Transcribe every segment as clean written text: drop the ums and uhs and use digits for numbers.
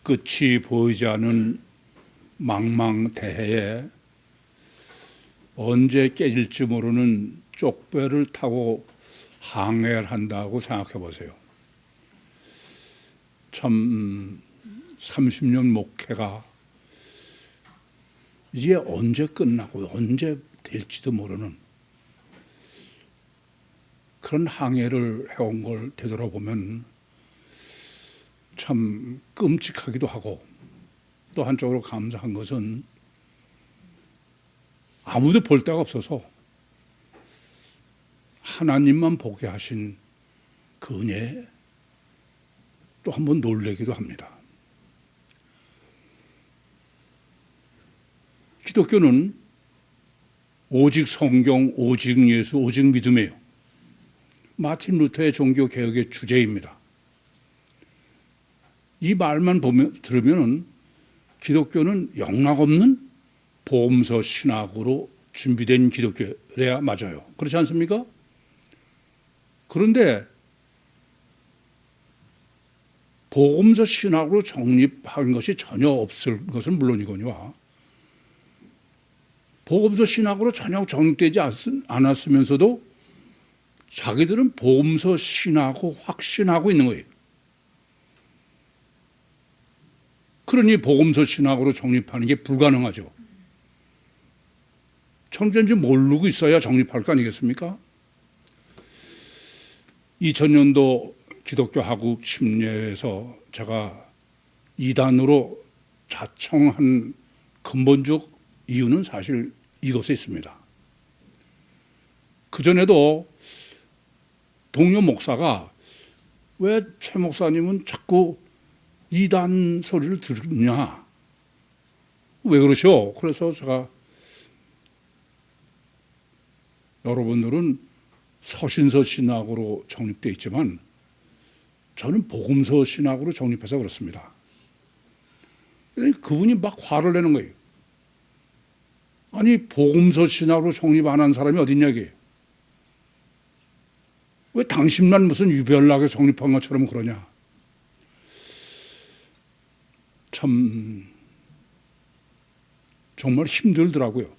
끝이 보이지 않은 망망대해에 언제 깨질지 모르는 쪽배를 타고 항해를 한다고 생각해 보세요. 참 30년 목회가 이제 언제 끝나고 언제 될지도 모르는 그런 항해를 해온 걸 되돌아보면 참 끔찍하기도 하고, 또 한쪽으로 감사한 것은 아무도 볼 데가 없어서 하나님만 보게 하신 그 은혜에 또 한번 놀라기도 합니다. 기독교는 오직 성경, 오직 예수, 오직 믿음이에요. 마틴 루터의 종교개혁의 주제입니다. 이 말만 들으면 기독교는 영락없는 보험서 신학으로 준비된 기독교래야 맞아요. 그렇지 않습니까? 그런데 보험서 신학으로 정립한 것이 전혀 없을 것은 물론이거니와 보험서 신학으로 전혀 정립되지 않았으면서도 자기들은 보험서 신학을 확신하고 있는 거예요. 그러니 보험서 신학으로 정립하는 게 불가능하죠. 정전지 모르고 있어야 정립할 거 아니겠습니까? 2000년도 기독교 하국 침례에서 제가 이단으로 자청한 근본적 이유는 사실 이것에 있습니다. 그전에도 동료 목사가 왜 최 목사님은 자꾸 이단 소리를 들으냐? 왜 그러셔? 그래서 제가 여러분들은 서신서 신학으로 정립되어 있지만 저는 복음서 신학으로 정립해서 그렇습니다. 그분이 막 화를 내는 거예요. 아니 복음서 신학으로 정립 안 한 사람이 어디 있냐 이게. 왜 당신만 무슨 유별나게 정립한 것처럼 그러냐. 참 정말 힘들더라고요.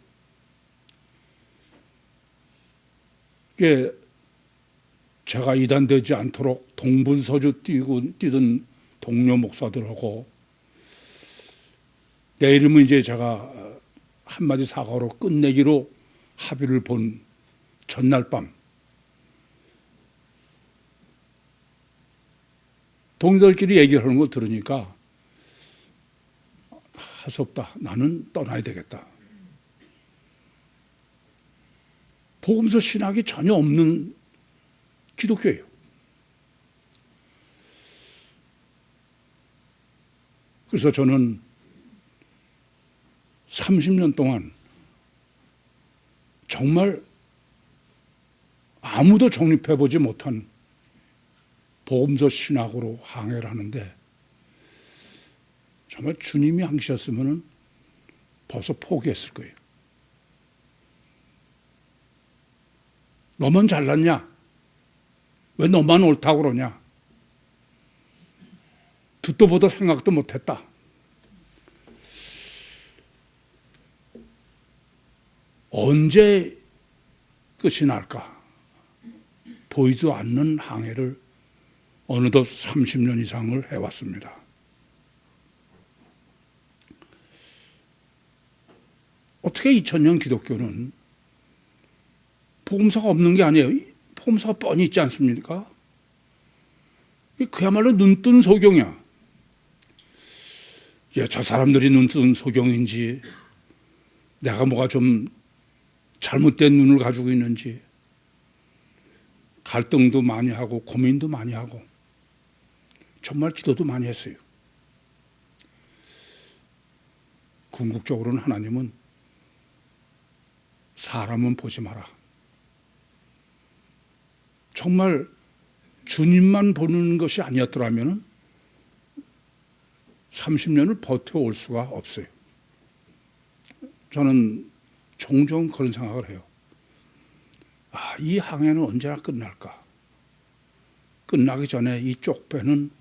이게 제가 이단되지 않도록 동분서주 뛰던 동료 목사들하고 내일이면 이제 제가 한마디 사과로 끝내기로 합의를 본 전날 밤 동료들끼리 얘기를 하는 걸 들으니까 할 수 없다. 나는 떠나야 되겠다. 복음서 신학이 전혀 없는 기독교예요. 그래서 저는 30년 동안 정말 아무도 정립해보지 못한 복음서 신학으로 항해를 하는데 정말 주님이 안 계셨으면 벌써 포기했을 거예요. 너만 잘났냐? 왜 너만 옳다고 그러냐? 듣도 보도 생각도 못했다. 언제 끝이 날까? 보이지도 않는 항해를 어느덧 30년 이상을 해왔습니다. 어떻게 2000년 기독교는 복음서가 없는 게 아니에요. 복음서가 뻔히 있지 않습니까? 그야말로 눈뜬 소경이야. 저 사람들이 눈뜬 소경인지 내가 뭐가 좀 잘못된 눈을 가지고 있는지 갈등도 많이 하고 고민도 많이 하고 정말 기도도 많이 했어요. 궁극적으로는 하나님은 사람은 보지 마라. 정말 주님만 보는 것이 아니었더라면 30년을 버텨올 수가 없어요. 저는 종종 그런 생각을 해요. 이 항해는 언제나 끝날까? 끝나기 전에 이 쪽배는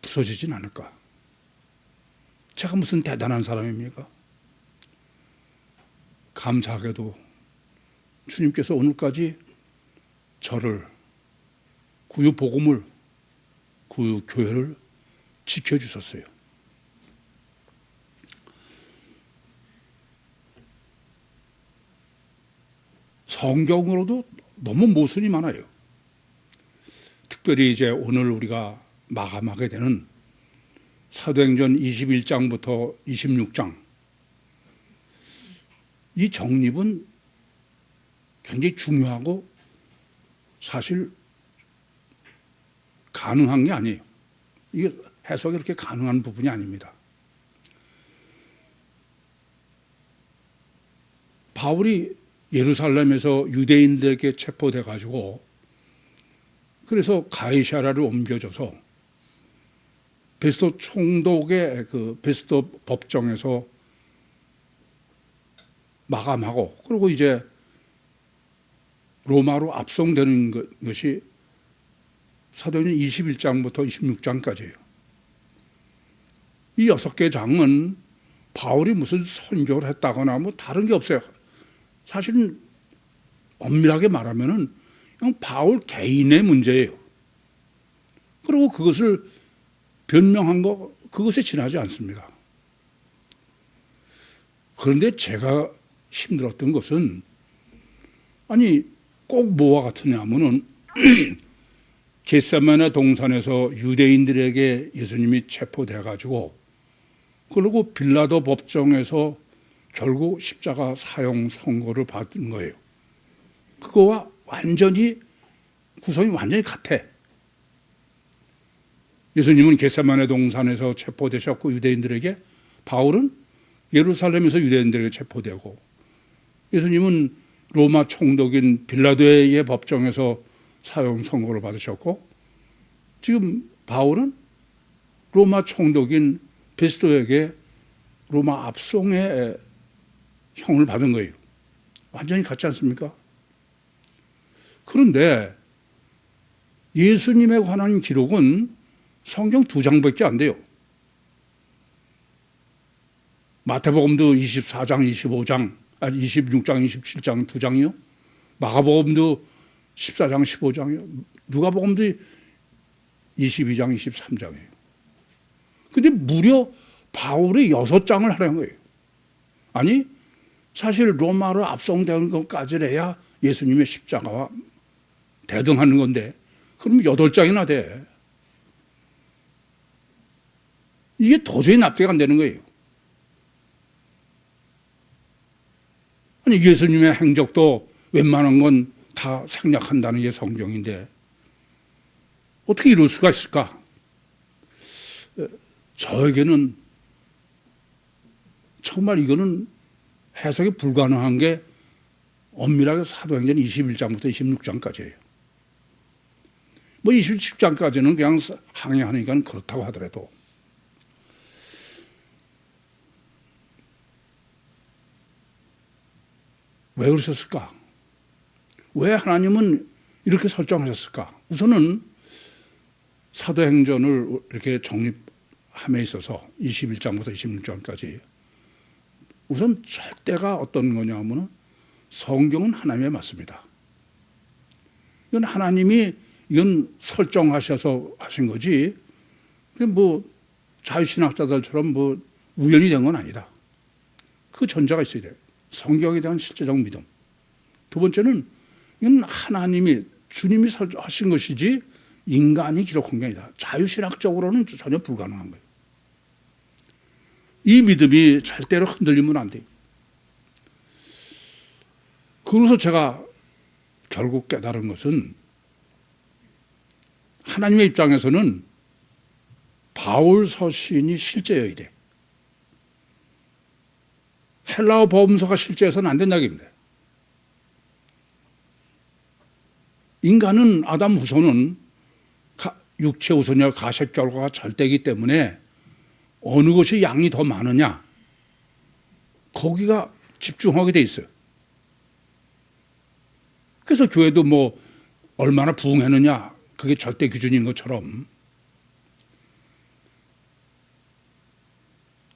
부서지진 않을까? 제가 무슨 대단한 사람입니까? 감사하게도 주님께서 오늘까지 저를, 구유 복음을, 구유 교회를 지켜주셨어요. 성경으로도 너무 모순이 많아요. 특별히 이제 오늘 우리가 마감하게 되는 사도행전 21장부터 26장, 이 정립은 굉장히 중요하고 사실 가능한 게 아니에요. 이게 해석이 그렇게 가능한 부분이 아닙니다. 바울이 예루살렘에서 유대인들에게 체포돼 가지고 그래서 가이사랴를 옮겨져서 베스도 총독의 그 베스도 법정에서 마감하고, 그리고 이제 로마로 압송되는 것이 사도행전 21장부터 26장까지예요. 이 6개 장은 바울이 무슨 선교를 했다거나 뭐 다른 게 없어요. 사실은 엄밀하게 말하면은 그냥 바울 개인의 문제예요. 그리고 그것을 변명한 거, 그것에 지나지 않습니다. 그런데 제가 힘들었던 것은, 아니 꼭 뭐와 같으냐면은 겟세마네 동산에서 유대인들에게 예수님이 체포돼 가지고, 그리고 빌라도 법정에서 결국 십자가 사형 선고를 받은 거예요. 그거와 완전히 구성이 완전히 같아. 예수님은 겟세마네 동산에서 체포되셨고 유대인들에게, 바울은 예루살렘에서 유대인들에게 체포되고, 예수님은 로마 총독인 빌라도의 법정에서 사형 선고를 받으셨고, 지금 바울은 로마 총독인 베스도에게 로마 압송의 형을 받은 거예요. 완전히 같지 않습니까? 그런데 예수님에 관한 기록은 성경 2장밖에 안 돼요. 마태복음도 24장, 25장, 26장, 27장 2장이요. 마가복음도 14장, 15장이요. 누가복음도 22장, 23장이에요. 근데 무려 바울이 6장을 하라는 거예요. 아니, 사실 로마로 압송되는 것까지래야 예수님의 십자가와 대등하는 건데, 그럼 8장이나 돼. 이게 도저히 납득이 안 되는 거예요. 아니, 예수님의 행적도 웬만한 건 다 생략한다는 게 성경인데 어떻게 이럴 수가 있을까? 저에게는 정말 이거는 해석이 불가능한 게 엄밀하게 사도행전 21장부터 26장까지예요. 뭐 27장까지는 그냥 항해하니까 그렇다고 하더라도, 왜 그러셨을까? 왜 하나님은 이렇게 설정하셨을까? 우선은 사도행전을 이렇게 정립함에 있어서 21장부터 26장까지 우선 절대가 어떤 거냐면 성경은 하나님의 맞습니다. 이건 하나님이 이건 설정하셔서 하신 거지, 뭐 자유신학자들처럼 뭐 우연히 된 건 아니다. 그 전제가 있어야 돼요. 성경에 대한 실제적 믿음. 두 번째는 이건 하나님이, 주님이 하신 것이지 인간이 기록한 게 아니다. 자유신학적으로는 전혀 불가능한 거예요. 이 믿음이 절대로 흔들리면 안 돼요. 그래서 제가 결국 깨달은 것은, 하나님의 입장에서는 바울 서신이 실제여야 돼. 헬라어 복음서가 실제해서는 안 된다는 겁니다. 인간은 아담 후손은 육체 후손이나 가식 결과가 절대이기 때문에 어느 것이 양이 더 많으냐, 거기가 집중하게 돼 있어요. 그래서 교회도 뭐 얼마나 부흥했느냐, 그게 절대 기준인 것처럼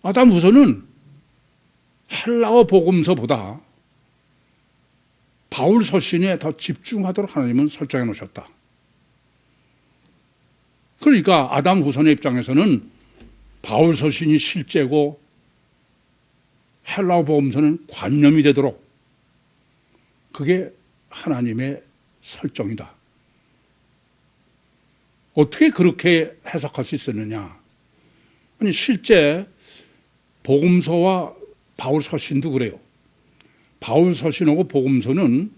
아담후서는 헬라어 복음서보다 바울 서신에 더 집중하도록 하나님은 설정해 놓으셨다. 그러니까 아담후서의 입장에서는 바울 서신이 실제고 헬라어 복음서는 관념이 되도록, 그게 하나님의 설정이다. 어떻게 그렇게 해석할 수 있었느냐? 아니, 실제 복음서와 바울 서신도 그래요. 바울 서신하고 복음서는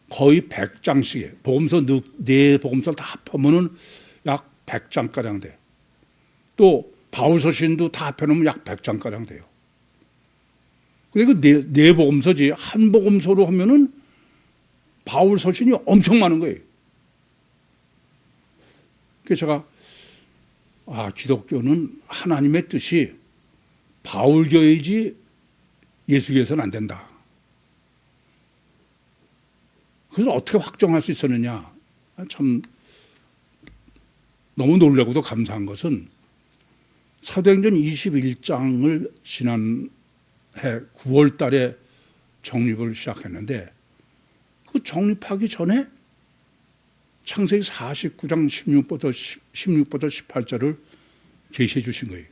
거의 100장씩이에요. 복음서 네 복음서를 다 합하면은 약 100장가량 돼. 또 바울 서신도 다 합해놓으면 약 100장가량 돼요. 근데 그 네 복음서지, 한 복음서로 하면은 바울 서신이 엄청 많은 거예요. 그래서 제가 기독교는 하나님의 뜻이 바울교이지 예수교에서는 안 된다. 그래서 어떻게 확정할 수 있었느냐? 참 너무 놀라고도 감사한 것은 사도행전 21장을 지난해 9월 달에 정립을 시작했는데, 그 정립하기 전에 창세기 49장 16부터 18절을 계시해 주신 거예요.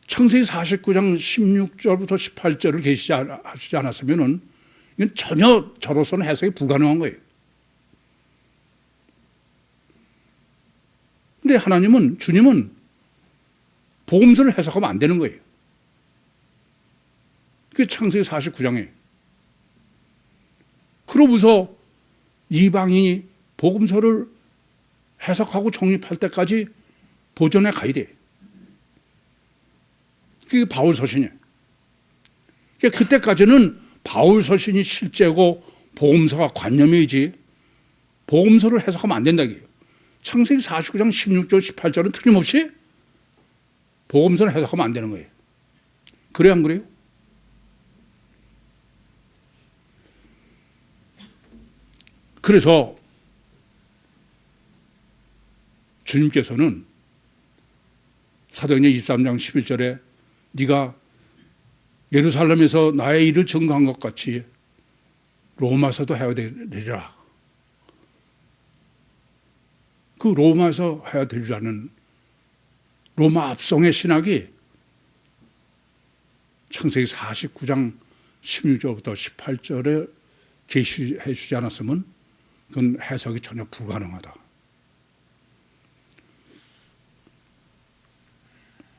창세기 49장 16절부터 18절을 계시하지 않았으면 이건 전혀 저로서는 해석이 불가능한 거예요. 근데 하나님은, 주님은 복음서를 해석하면 안 되는 거예요. 그게 창세기 49장에. 그러고서 이방인이 복음서를 해석하고 정립할 때까지 보존해 가야 돼. 그게 바울 서신이에요. 그러니까 그때까지는 바울 서신이 실제고 복음서가 관념이지 복음서를 해석하면 안 된다. 창세기 49장 16절 18절은 틀림없이 복음서를 해석하면 안 되는 거예요. 그래 안 그래요? 그래서 주님께서는 사도행전 23장 11절에 네가 예루살렘에서 나의 일을 증거한 것 같이 로마서도 해야 되리라. 그 로마에서 해야 되리라는 로마 압송의 신학이 창세기 49장 16절부터 18절에 계시해 주지 않았으면 그건 해석이 전혀 불가능하다.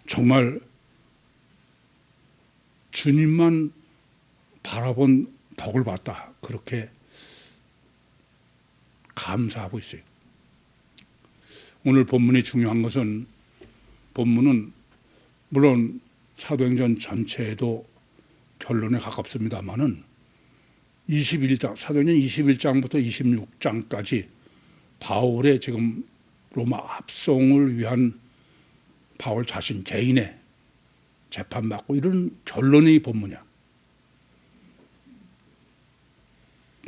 정말 주님만 바라본 덕을 봤다. 그렇게 감사하고 있어요. 오늘 본문이 중요한 것은, 본문은 물론 사도행전 전체에도 결론에 가깝습니다만은 21장, 사도행전 21장부터 26장까지 바울의 지금 로마 압송을 위한 바울 자신 개인의 재판받고 이런 결론이 본문이야.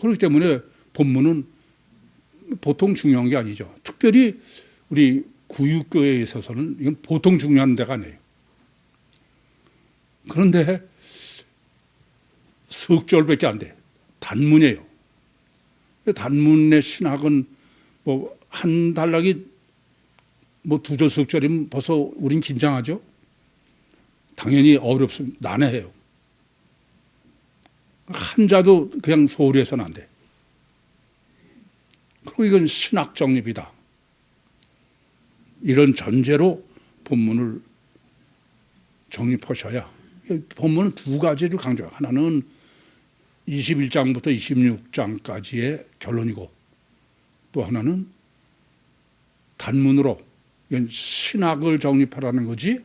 그렇기 때문에 본문은 보통 중요한 게 아니죠. 특별히 우리 구유교회에 있어서는 이건 보통 중요한 데가 아니에요. 그런데 석 절밖에 안 돼. 단문이에요. 단문의 신학은 뭐 한 단락이 뭐 두 절 석 절이면 벌써 우린 긴장하죠. 당연히 어렵습니다. 난해해요. 한자도 그냥 소홀히 해서는 안 돼. 그리고 이건 신학 정립이다. 이런 전제로 본문을 정립하셔야. 본문은 두 가지를 강조해요. 하나는 21장부터 26장까지의 결론이고, 또 하나는 단문으로 신학을 정립하라는 거지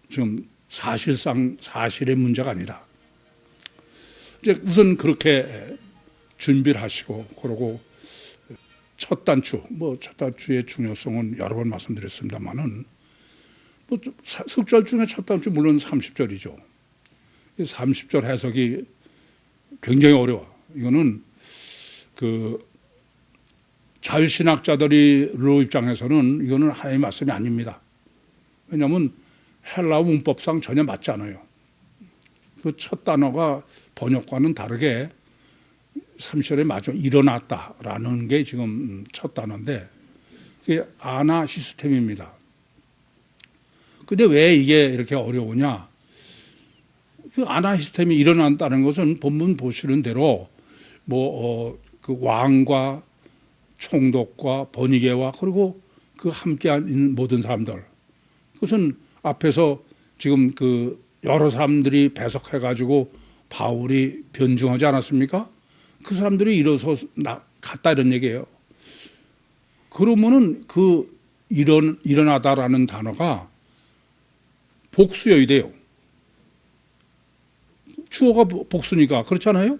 지금 사실상 사실의 문제가 아니다. 이제 우선 그렇게 준비를 하시고, 그러고 첫 단추, 첫 단추의 중요성은 여러 번 말씀드렸습니다만은, 석절 중에 첫 단추 물론 30절이죠. 30절 해석이 굉장히 어려워. 이거는 자유신학자들의 입장에서는 이거는 하나님의 말씀이 아닙니다. 왜냐하면 헬라어 문법상 전혀 맞지 않아요. 그 첫 단어가 번역과는 다르게 3절에 맞아 일어났다라는 게 지금 첫 단어인데 그게 아나 시스템입니다. 근데 왜 이게 이렇게 어려우냐? 그 아나 시스템이 일어난다는 것은 본문 보시는 대로 그 왕과 총독과 번이게와 그리고 그 함께한 모든 사람들 그것은 앞에서 지금 그 여러 사람들이 배석해가지고 바울이 변증하지 않았습니까? 그 사람들이 일어서 갔다 이런 얘기예요. 그러면은 그 일어나다라는 단어가 복수여야 돼요. 주어가 복수니까 그렇잖아요.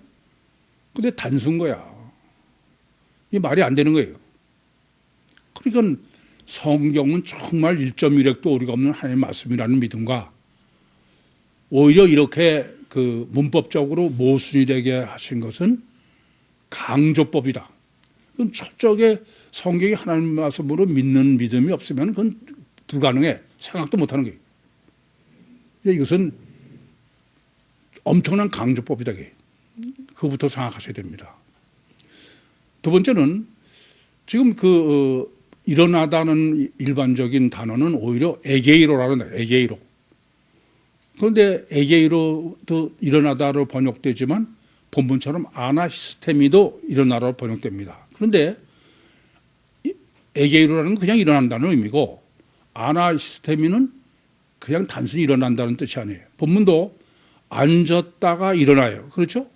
근데 단수인 거야. 이 말이 안 되는 거예요. 그러니까 성경은 정말 1.1획도 오류가 없는 하나님의 말씀이라는 믿음과 오히려 이렇게 그 문법적으로 모순이 되게 하신 것은 강조법이다. 그건 철저하게 성경이 하나님의 말씀으로 믿는 믿음이 없으면 그건 불가능해. 생각도 못하는 거예요. 이것은 엄청난 강조법이다. 그거부터 생각하셔야 됩니다. 두 번째는 지금 일어나다는 일반적인 단어는 오히려 에게이로라는 에게이로. 그런데 에게이로도 일어나다로 번역되지만 본문처럼 아나시스테미도 일어나다로 번역됩니다. 그런데 에게이로라는 건 그냥 일어난다는 의미고 아나시스테미는 그냥 단순히 일어난다는 뜻이 아니에요. 본문도 앉았다가 일어나요. 그렇죠?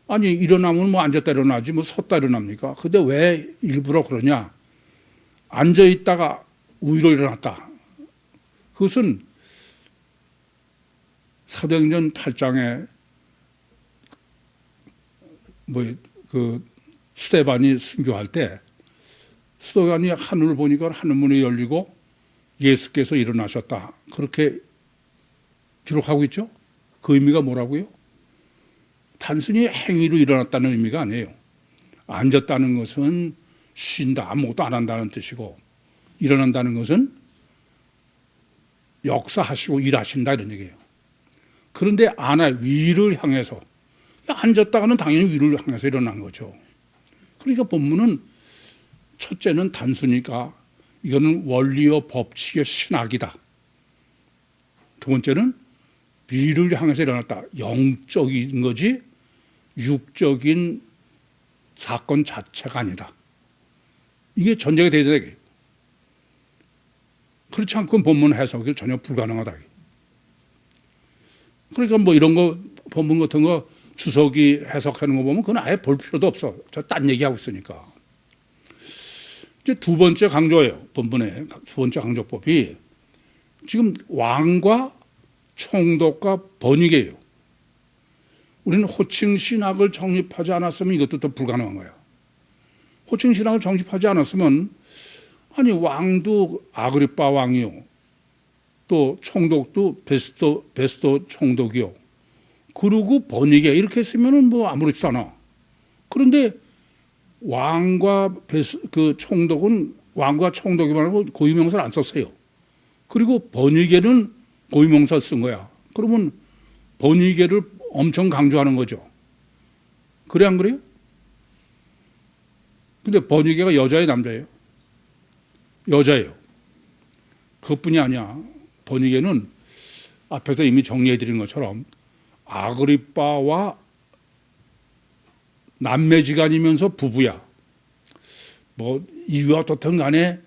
아니 일어나면 뭐 앉았다 일어나지 뭐 섰다 일어납니까? 근데 왜 일부러 그러냐? 앉아 있다가 위로 일어났다. 그것은 사도행전 8장에 그 스데반이 순교할 때 스데반이 하늘을 보니까 하늘문이 열리고 예수께서 일어나셨다. 그렇게 기록하고 있죠. 그 의미가 뭐라고요? 단순히 행위로 일어났다는 의미가 아니에요. 앉았다는 것은 쉰다, 아무것도 안 한다는 뜻이고 일어난다는 것은 역사하시고 일하신다 이런 얘기예요. 그런데 위를 향해서 앉았다가는 당연히 위를 향해서 일어난 거죠. 그러니까 본문은 첫째는 단수니까 이거는 원리와 법칙의 신학이다. 두 번째는 위를 향해서 일어났다. 영적인 거지 육적인 사건 자체가 아니다. 이게 전제가 돼야 되게. 그렇지 않고는 본문 해석이 전혀 불가능하다. 그러니까 뭐 이런 거 본문 같은 거 주석이 해석하는 거 보면 그건 아예 볼 필요도 없어. 저 딴 얘기하고 있으니까. 이제 두 번째 강조예요. 본문의 두 번째 강조법이 지금 왕과 총독과 번이게요. 우리는 호칭 신학을 정립하지 않았으면 이것도 더 불가능한 거예요. 호칭 신학을 정립하지 않았으면 아니 왕도 아그리빠 왕이요. 또 총독도 베스도 총독이요. 그리고 번이게 이렇게 했으면 뭐 아무렇지도 않아. 그런데 왕과 그 총독은 왕과 총독이 말고 고유명사를 안 썼어요. 그리고 번이게는 고유명사를 쓴 거야. 그러면 번이게를 엄청 강조하는 거죠. 그래 안 그래요? 근데 번이게가 여자예요, 남자예요? 여자예요. 그것뿐이 아니야. 번이게는 앞에서 이미 정리해 드린 것처럼 아그리빠와 남매지간이면서 부부야. 뭐 이유가 어떻든 간에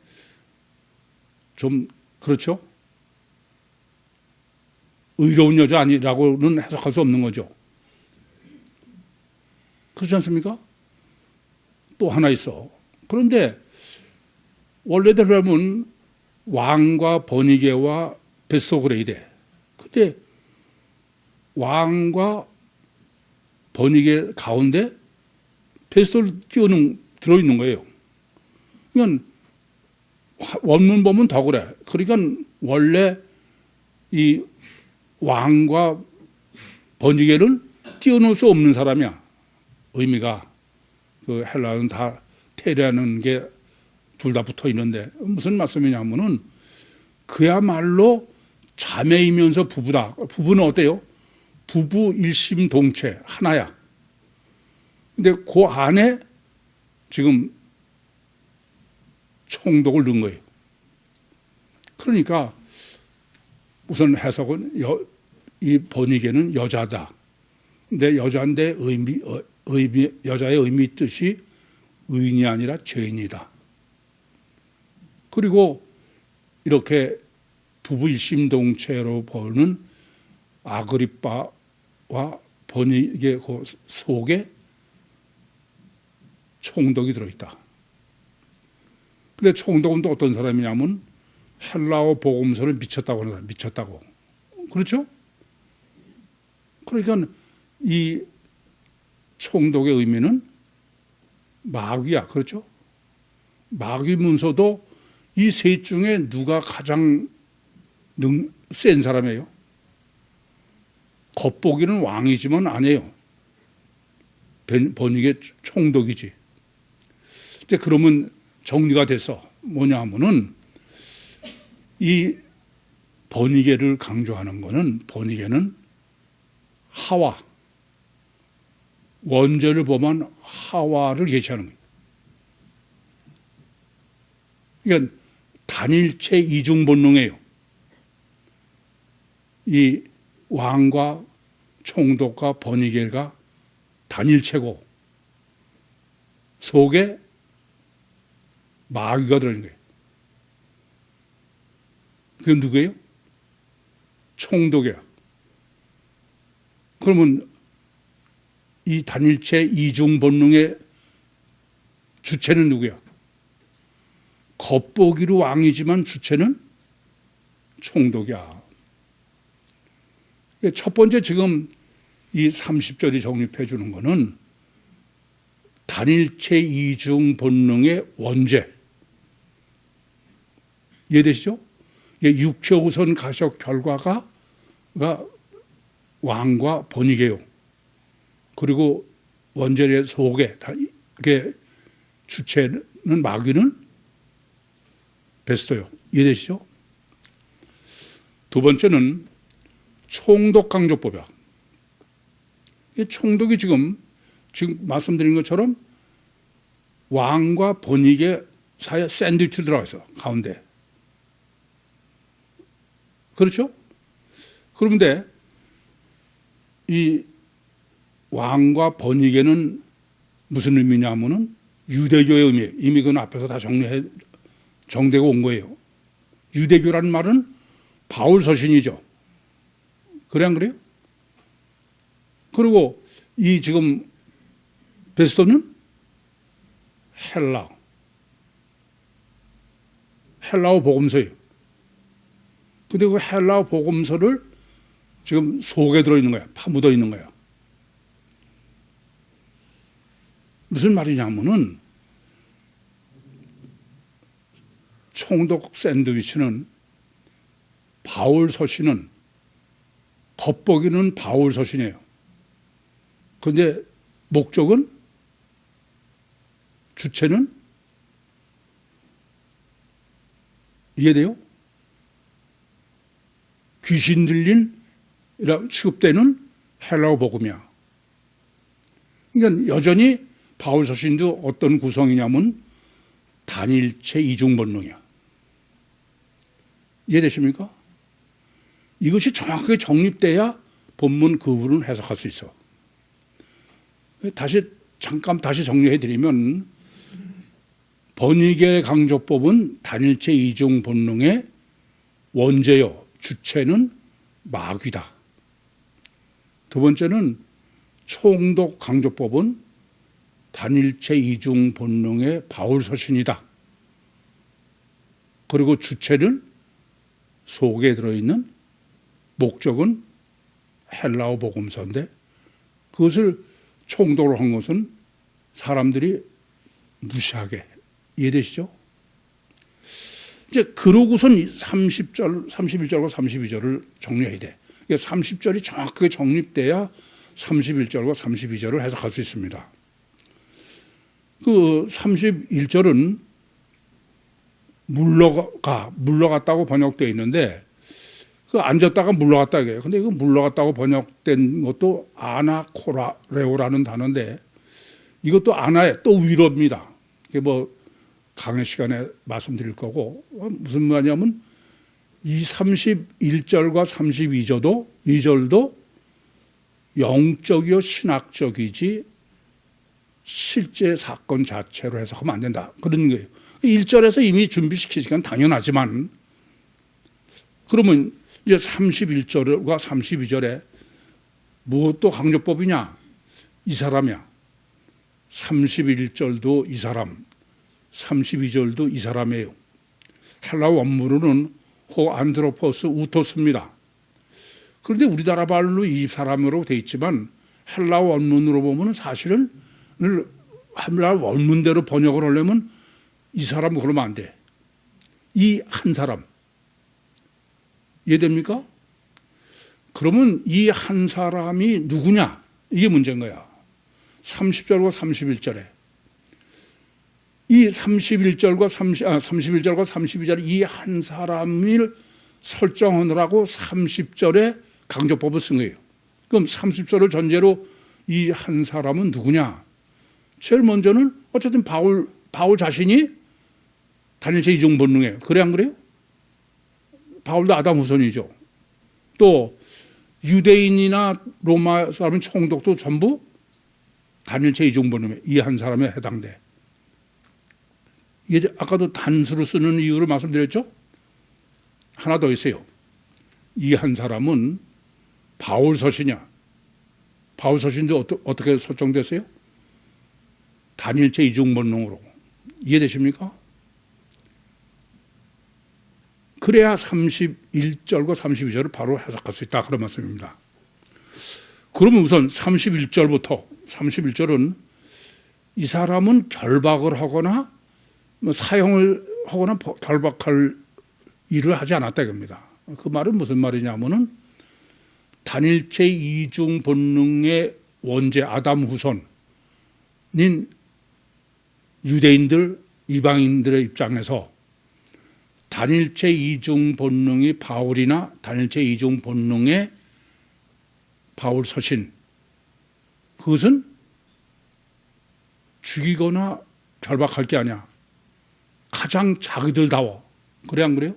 좀 그렇죠? 의로운 여자 아니라고는 해석할 수 없는 거죠. 그렇지 않습니까? 또 하나 있어. 그런데 원래대로라면 왕과 번이게와 베스도 그래야 돼. 근데 왕과 번이게 가운데 베스도를 들어있는 거예요. 그러니까 원문 보면 더 그래. 그러니까 원래 이 왕과 번이게를 띄워놓을 수 없는 사람이야. 의미가 그 헬라어는 다 태라는 게 둘 다 붙어 있는데 무슨 말씀이냐면은 그야말로 자매이면서 부부다. 부부는 어때요? 부부 일심동체 하나야. 근데 그 안에 지금 총독을 넣은 거예요. 그러니까 우선 해석은 이 번익에는 여자다. 근데 여자인데 여자의 의미 뜻이 의인이 아니라 죄인이다. 그리고 이렇게 부부 일심동체로 보는 아그리빠와 번익의 그 속에 총독이 들어있다. 근데 총독은 또 어떤 사람이냐면 헬라어 복음서를 미쳤다고 하는 사람, 미쳤다고. 그렇죠? 그러니까 이 총독의 의미는 마귀야. 그렇죠? 마귀면서도 이 셋 중에 누가 가장 센 사람이에요? 겉보기는 왕이지만 아니에요. 번익의 총독이지. 이제 그러면 정리가 돼서 뭐냐 하면은 이 번익회를 강조하는 거는 번익회는 하와, 원죄를 범한 하와를 계시하는 거예요. 그러니까 단일체 이중본능이에요. 이 왕과 총독과 번익회가 단일체고 속에 마귀가 들어있는 거예요. 그게 누구예요? 총독이야. 그러면 이 단일체 이중 본능의 주체는 누구야? 겉보기로 왕이지만 주체는 총독이야. 첫 번째 지금 이 30절이 정립해 주는 거는 단일체 이중 본능의 원죄. 이해되시죠? 육체 우선 가적 결과가 왕과 번익이에요. 그리고 원죄의 속에 이게 주체는 마귀는 베스토요. 이해되시죠? 두 번째는 총독 강조법이야. 이 총독이 지금 말씀드린 것처럼 왕과 번익의 사이에 샌드위치로 들어가 있어. 가운데. 그렇죠? 그런데 이 왕과 번익에는 무슨 의미냐 하면은 유대교의 의미예요. 이미 그건 앞에서 다 정되고 온 거예요. 유대교라는 말은 바울 서신이죠. 그래 안 그래요? 그리고 이 지금 베스토는 헬라어 복음서예요. 근데 그 헬라어 복음서를 지금 속에 들어있는 거야. 파묻어 있는 거야. 무슨 말이냐면은 총독 샌드위치는 바울 서신은 겉보기는 바울 서신이에요. 그런데 목적은 주체는 이해돼요? 귀신 들린 취급되는 헬라어 복음이야. 그러니까 여전히 바울 서신도 어떤 구성이냐면 단일체 이중본능이야. 이해되십니까? 이것이 정확하게 정립돼야 본문 그 부분을 해석할 수 있어. 잠깐 다시 정리해드리면 번익의 강조법은 단일체 이중본능의 원죄요. 주체는 마귀다. 두 번째는 총독 강조법은 단일체 이중 본능의 바울 서신이다. 그리고 주체는 속에 들어있는 목적은 헬라어 복음서인데 그것을 총독으로 한 것은 사람들이 무시하게. 이해되시죠? 이제 그러고선 31절과 32절을 정리해야 돼. 30절이 정확하게 정립돼야 31절과 32절을 해석할 수 있습니다. 그 31절은 물러갔다고 번역되어 있는데 그 앉았다가 물러갔다 이게요. 근데 이거 물러갔다고 번역된 것도 아나코라레오라는 단어인데 이것도 아나의 또 위로입니다. 이게 뭐 강의 시간에 말씀드릴 거고 무슨 말이냐면 이 31절과 32절도 영적이요 신학적이지 실제 사건 자체로 해석하면 안 된다. 그런 거예요. 1절에서 이미 준비시키시면 당연하지만 그러면 이제 31절과 32절에 무엇도 강조법이냐? 이 사람이야. 31절도 이 사람, 32절도 이 사람이에요. 헬라 원문으로는 호 안드로포스 우토스입니다. 그런데 우리나라 말로 이 사람으로 돼 있지만 헬라 원문으로 보면 사실은 헬라 원문대로 번역을 하려면 이 사람 그러면 안 돼. 이 한 사람. 이해됩니까? 그러면 이 한 사람이 누구냐? 이게 문제인 거야. 30절과 31절에. 이 31절과 32절에 이 한 사람을 설정하느라고 30절에 강조법을 쓴 거예요. 그럼 30절을 전제로 이 한 사람은 누구냐? 제일 먼저는 어쨌든 바울 자신이 단일체 이중 본능이에요. 그래 안 그래요? 바울도 아담 후손이죠. 또 유대인이나 로마 사람은 총독도 전부 단일체 이중 본능에 이 한 사람에 해당돼. 이게 아까도 단수로 쓰는 이유를 말씀드렸죠? 하나 더 있어요. 이 한 사람은 바울 서신이야. 바울 서신도 어떻게 설정됐어요? 단일체 이중 본능으로. 이해되십니까? 그래야 31절과 32절을 바로 해석할 수 있다. 그런 말씀입니다. 그러면 우선 31절은 이 사람은 결박을 하거나 뭐 사형을 하거나 결박할 일을 하지 않았다 이겁니다. 그 말은 무슨 말이냐면은 단일체 이중 본능의 원제 아담 후손인 유대인들, 이방인들의 입장에서 단일체 이중 본능이 바울이나 단일체 이중 본능의 바울 서신, 그것은 죽이거나 결박할 게 아니야. 가장 자기들다워. 그래 안 그래요?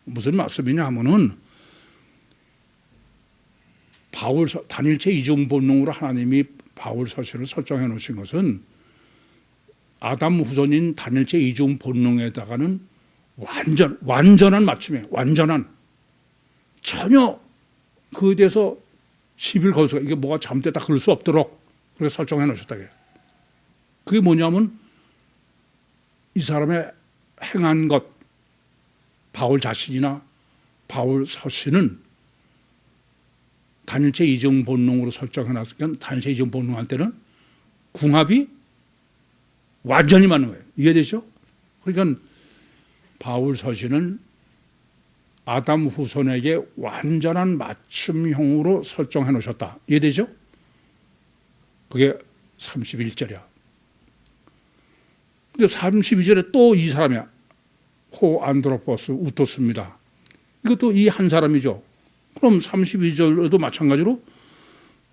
무슨 말씀이냐 하면은 단일체 이중 본능으로 하나님이 바울 서신을 설정해 놓으신 것은 아담 후손인 단일체 이중 본능에다가는 완전한 맞춤이에요. 완전한. 전혀 그에 대해서 시비를 걸 수가, 이게 뭐가 잘못됐다 그럴 수 없도록 그렇게 설정해 놓으셨다. 그게 뭐냐면 이 사람의 행한 것, 바울 자신이나 바울 서신은 단일체 이중 본능으로 설정해 놨으니까 단일체 이중 본능한테는 궁합이 완전히 맞는 거예요. 이해되죠? 그러니까 바울 서신은 아담 후손에게 완전한 맞춤형으로 설정해 놓으셨다. 이해되죠? 그게 31절이야. 근데 32절에 또 이 사람이야. 호 안드로포스 우토스입니다. 이것도 이 한 사람이죠. 그럼 32절에도 마찬가지로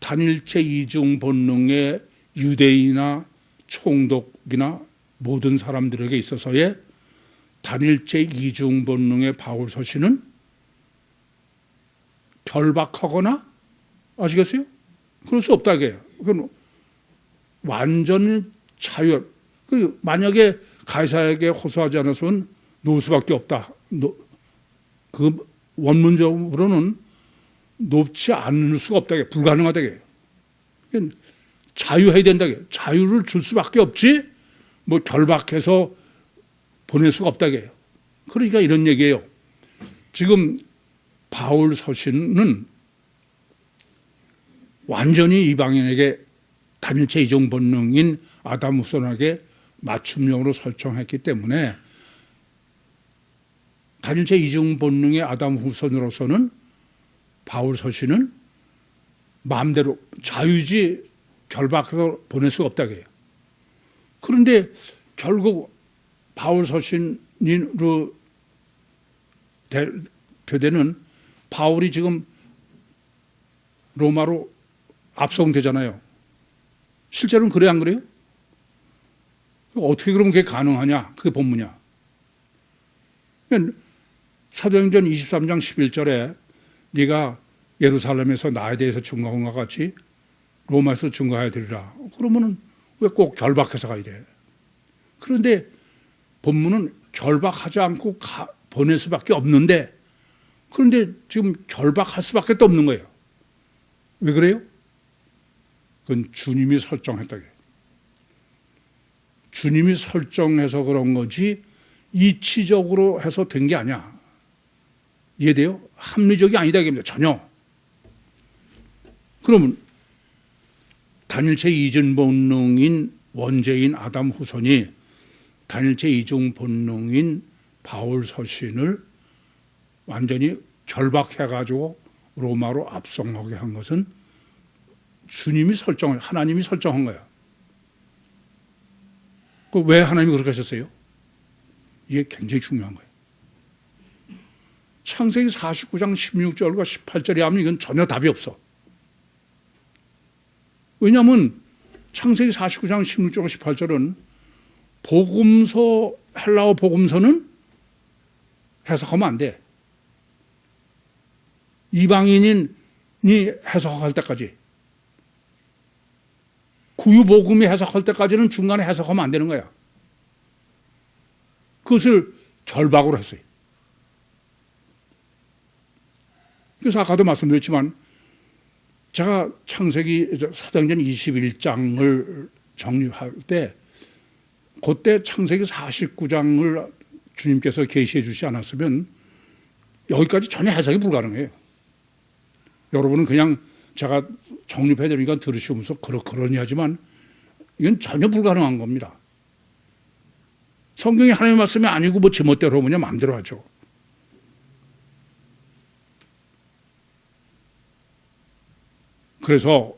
단일체 이중 본능의 유대인이나 총독이나 모든 사람들에게 있어서의 단일체 이중 본능의 바울 서신은 결박하거나, 아시겠어요? 그럴 수 없다 이게요. 그건 완전 자유. 만약에 가이사에게 호소하지 않았으면 놓을 수밖에 없다. 그 원문적으로는 놓지 않을 수가 없다. 불가능하다. 자유해야 된다. 자유를 줄 수밖에 없지 뭐 결박해서 보낼 수가 없다. 그러니까 이런 얘기예요. 지금 바울 서신은 완전히 이방인에게 단일체 이중 본능인 아담 후손에게 맞춤형으로 설정했기 때문에 단일체 이중 본능의 아담 후손으로서는 바울 서신은 마음대로 자유지 결박해서 보낼 수가 없다고 해요. 그런데 결국 바울 서신으로 대표되는 바울이 지금 로마로 압송되잖아요. 실제로는 그래 안 그래요? 어떻게 그러면 그게 가능하냐? 그게 본문이야. 사도행전 23장 11절에 네가 예루살렘에서 나에 대해서 증거한 것 같이 로마에서 증거해야 되리라. 그러면은 왜 꼭 결박해서 가야 돼? 그런데 본문은 결박하지 않고 보낼 수밖에 없는데, 그런데 지금 결박할 수밖에 또 없는 거예요. 왜 그래요? 그건 주님이 설정했다. 주님이 설정해서 그런 거지 이치적으로 해서 된 게 아니야. 이해돼요? 합리적이 아니다 이겁니다. 전혀. 그러면 단일체 이전 본능인 원죄인 아담 후손이 단일체 이중 본능인 바울 서신을 완전히 결박해가지고 로마로 압송하게 한 것은 하나님이 설정한 거야. 왜 하나님이 그렇게 하셨어요? 이게 굉장히 중요한 거예요. 창세기 49장 16절과 18절에 하면 이건 전혀 답이 없어. 왜냐하면 창세기 49장 16절과 18절은 복음서, 헬라어 복음서는 해석하면 안 돼. 이방인이 해석할 때까지. 구유복음이 해석할 때까지는 중간에 해석하면 안 되는 거야. 그것을 결박으로 했어요. 그래서 아까도 말씀드렸지만 제가 창세기 사도행전 21장을 정리할 때 그때 창세기 49장을 주님께서 계시해 주지 않았으면 여기까지 전혀 해석이 불가능해요. 여러분은 그냥 제가 정립해 드리니까 들으시면서 그러니 하지만 이건 전혀 불가능한 겁니다. 성경이 하나님의 말씀이 아니고 뭐 제멋대로 그냥 마음대로 하죠. 그래서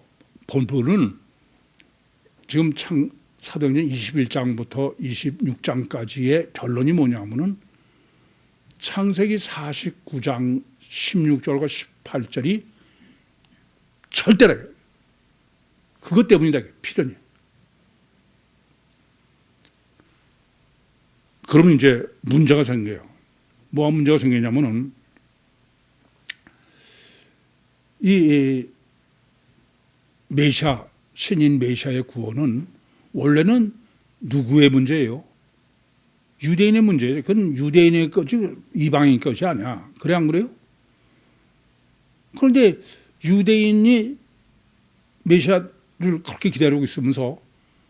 본문은 지금 사도행전 21장부터 26장까지의 결론이 뭐냐면은 창세기 49장 16절과 18절이 절대로 그것 때문이다. 필연이. 그러면 이제 문제가 생겨요. 뭐가 문제가 생기냐면은 이 메시아, 신인 메시아의 구원은 원래는 누구의 문제예요? 유대인의 문제예요. 그건 유대인의 것이 이방인 것이 아니야. 그래 안 그래요? 그런데 유대인이 메시아를 그렇게 기다리고 있으면서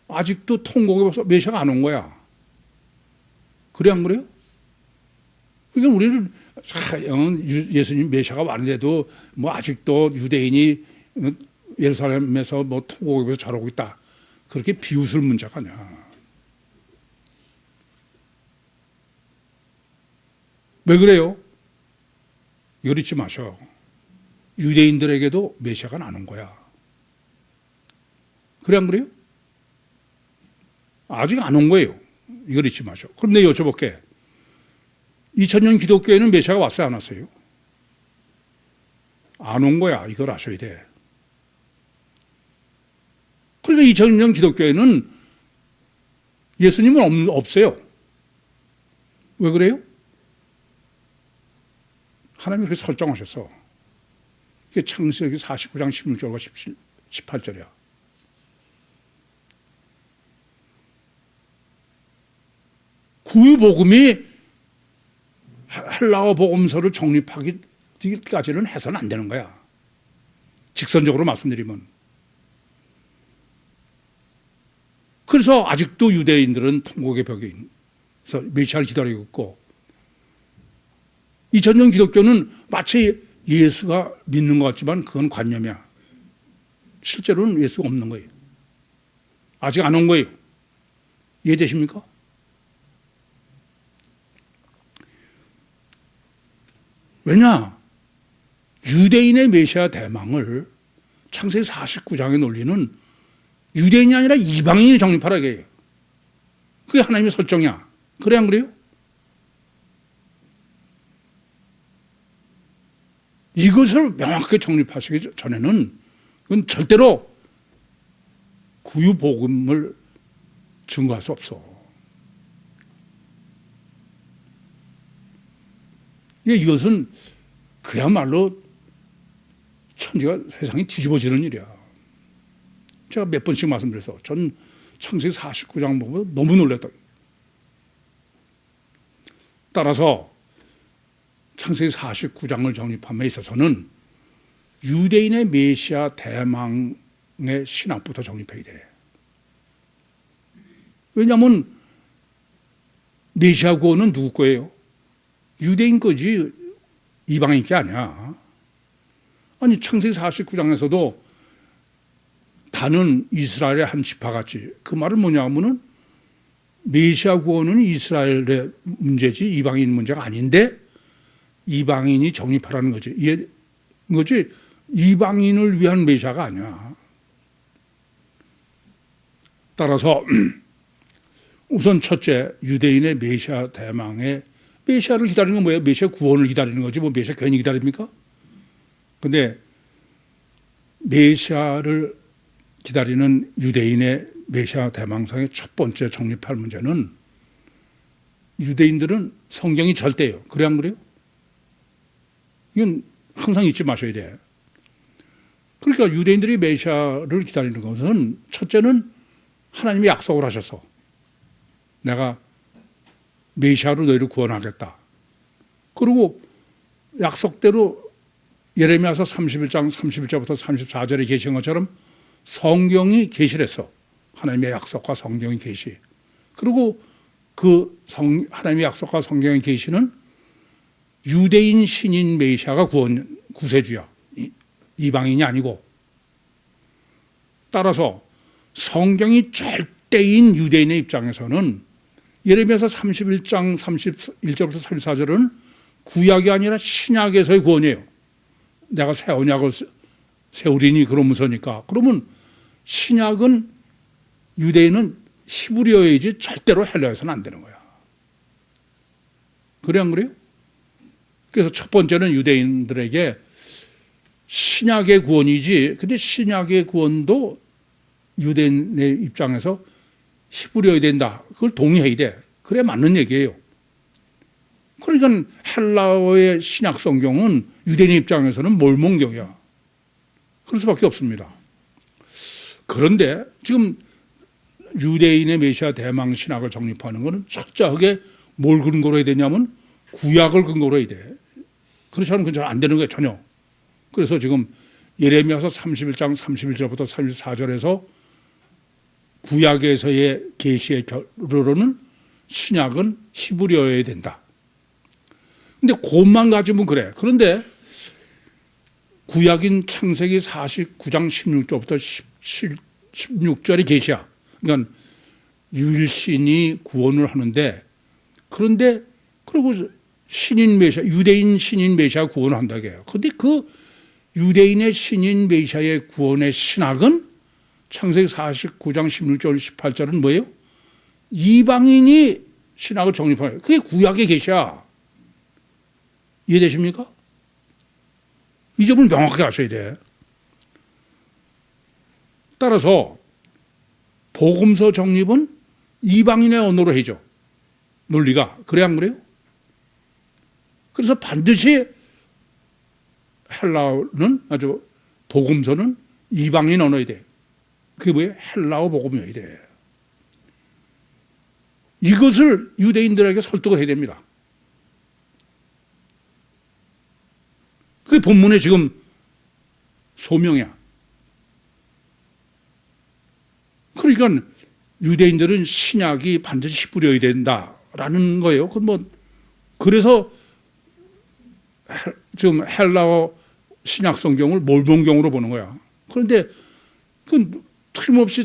아직도 통곡에 메시아가 안 온 거야. 그래 안 그래요? 그러니까 우리는 예수님 메시아가 왔는데도 뭐 아직도 유대인이 예루살렘에서 뭐 통곡에서 저러고 있다. 그렇게 비웃을 문제가 아니야. 왜 그래요? 이걸 잊지 마셔. 유대인들에게도 메시아가 나는 거야. 그래 안 그래요? 아직 안 온 거예요. 이걸 잊지 마셔. 그럼 내가 여쭤볼게. 2000년 기독교에는 메시아가 왔어요? 안 왔어요? 안 온 거야. 이걸 아셔야 돼. 그러니까 2000년 기독교에는 예수님은 없어요. 왜 그래요? 하나님이 그렇게 설정하셨어. 그게 창세기 49장 16절과 18절이야. 구유복음이 헬라어 복음서를 정립하기까지는 해서는 안 되는 거야. 직선적으로 말씀드리면. 그래서 아직도 유대인들은 통곡의 벽에서 메시아를 기다리고 있고 2000년 기독교는 마치 예수가 믿는 것 같지만 그건 관념이야. 실제로는 예수가 없는 거예요. 아직 안 온 거예요. 이해되십니까? 왜냐? 유대인의 메시아 대망을 창세기 49장의 논리는 유대인이 아니라 이방인이 정립하라게 해요. 그게 하나님의 설정이야. 그래 안 그래요? 이것을 명확하게 정립하시기 전에는 그건 절대로 구유복음을 증거할 수 없어. 이것은 그야말로 천지가 세상이 뒤집어지는 일이야. 제가 몇 번씩 말씀드려서 전 창세기 49장 보고 너무 놀랐다. 따라서 창세기 49장을 정립함에 있어서는 유대인의 메시아 대망의 신학부터 정립해야 돼. 왜냐하면 메시아 구원은 누구 거예요? 유대인 거지 이방인 게 아니야. 아니 창세기 49장에서도 다는 이스라엘의 한 지파같이, 그 말은 뭐냐 하면은 메시아 구원은 이스라엘의 문제지 이방인 문제가 아닌데 이방인이 정립하라는 거지. 이게 거지 이방인을 위한 메시아가 아니야. 따라서 우선 첫째, 유대인의 메시아 대망의 메시아를 기다리는 건 뭐예요? 메시아 구원을 기다리는 거지 뭐 메시아 괜히 기다립니까? 근데 메시아를 기다리는 유대인의 메시아 대망상의 첫 번째 정립할 문제는 유대인들은 성경이 절대예요. 그래 안 그래요? 이건 항상 잊지 마셔야 돼. 그러니까 유대인들이 메시아를 기다리는 것은 첫째는 하나님이 약속을 하셔서 내가 메시아로 너희를 구원하겠다. 그리고 약속대로 예레미야서 31장 31절부터 34절에 계신 것처럼 성경이 계시를 했어. 하나님의 약속과 성경의 계시. 그리고 그 하나님의 약속과 성경의 계시는 유대인 신인 메시아가 구세주야. 이방인이 아니고. 따라서 성경이 절대인 유대인의 입장에서는 예레미야서 31장 31절부터 34절은 구약이 아니라 신약에서의 구원이에요. 내가 새 언약을 세우리니 그러면서니까. 그러면 신약은 유대인은 히브리어이지 절대로 헬라어에서는 안 되는 거야. 그래 안 그래요? 그래서 첫 번째는 유대인들에게 신약의 구원이지, 근데 신약의 구원도 유대인의 입장에서 히브리어야 된다. 그걸 동의해야 돼. 그래 맞는 얘기예요. 그러니까 헬라어의 신약 성경은 유대인의 입장에서는 몰몬경이야. 그럴 수밖에 없습니다. 그런데 지금 유대인의 메시아 대망 신학을 정립하는 것은 철저하게 뭘 근거로 해야 되냐면 구약을 근거로 해야 돼. 그렇지 않으면 그건 잘 안 되는 거예요, 전혀. 그래서 지금 예레미야서 31장 31절부터 34절에서 구약에서의 계시의 결론은 신약은 히브리어여야 된다. 근데 그것만 가지면 그래. 그런데 구약인 창세기 49장 16절부터 16절의 계시야. 그러니까 유일신이 구원을 하는데, 그런데 그리고 신인 메시아, 유대인 신인 메시아 구원을 한다고 해요. 그런데 그 유대인의 신인 메시아의 구원의 신학은 창세기 49장 16절 18절은 뭐예요? 이방인이 신학을 정립하는 거예요. 그게 구약의 계시야. 이해되십니까? 이 점을 명확하게 아셔야 돼. 따라서 복음서 정립은 이방인의 언어로 해줘. 논리가. 그래 안 그래요? 그래서 반드시 헬라어는 아주 복음서는 이방인 언어야 돼. 그게 뭐예요? 헬라어 복음이어야 돼. 이것을 유대인들에게 설득을 해야 됩니다. 그게 본문의 지금 소명이야. 그러니까 유대인들은 신약이 반드시 히브리어야 된다라는 거예요. 그래서 지금 헬라어 신약 성경을 몰몬경으로 보는 거야. 그런데 그 틀림없이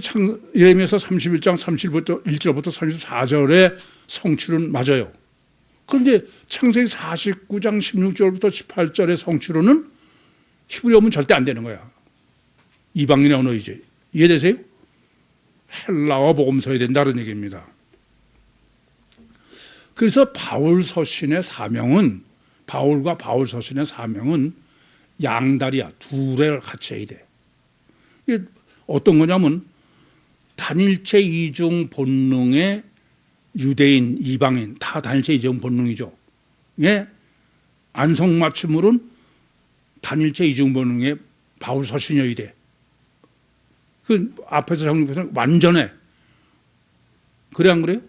예레미야서 31장 31절부터 34절의 성취는 맞아요. 그런데 창세기 49장 16절부터 18절의 성취로는 히브리어면 절대 안 되는 거야. 이방인의 언어이지. 이해되세요? 헬라어 복음서야 된다는 얘기입니다. 그래서 바울 서신의 사명은, 바울과 바울 서신의 사명은 양다리야. 둘을 같이 해야 돼. 이게 어떤 거냐면 단일체 이중 본능의 유대인, 이방인 다 단일체 이중 본능이죠. 예? 안성맞춤으로는 단일체 이중 본능의 바울 서신이어야 돼. 그 앞에서 정립해서 완전해. 그래 안 그래요?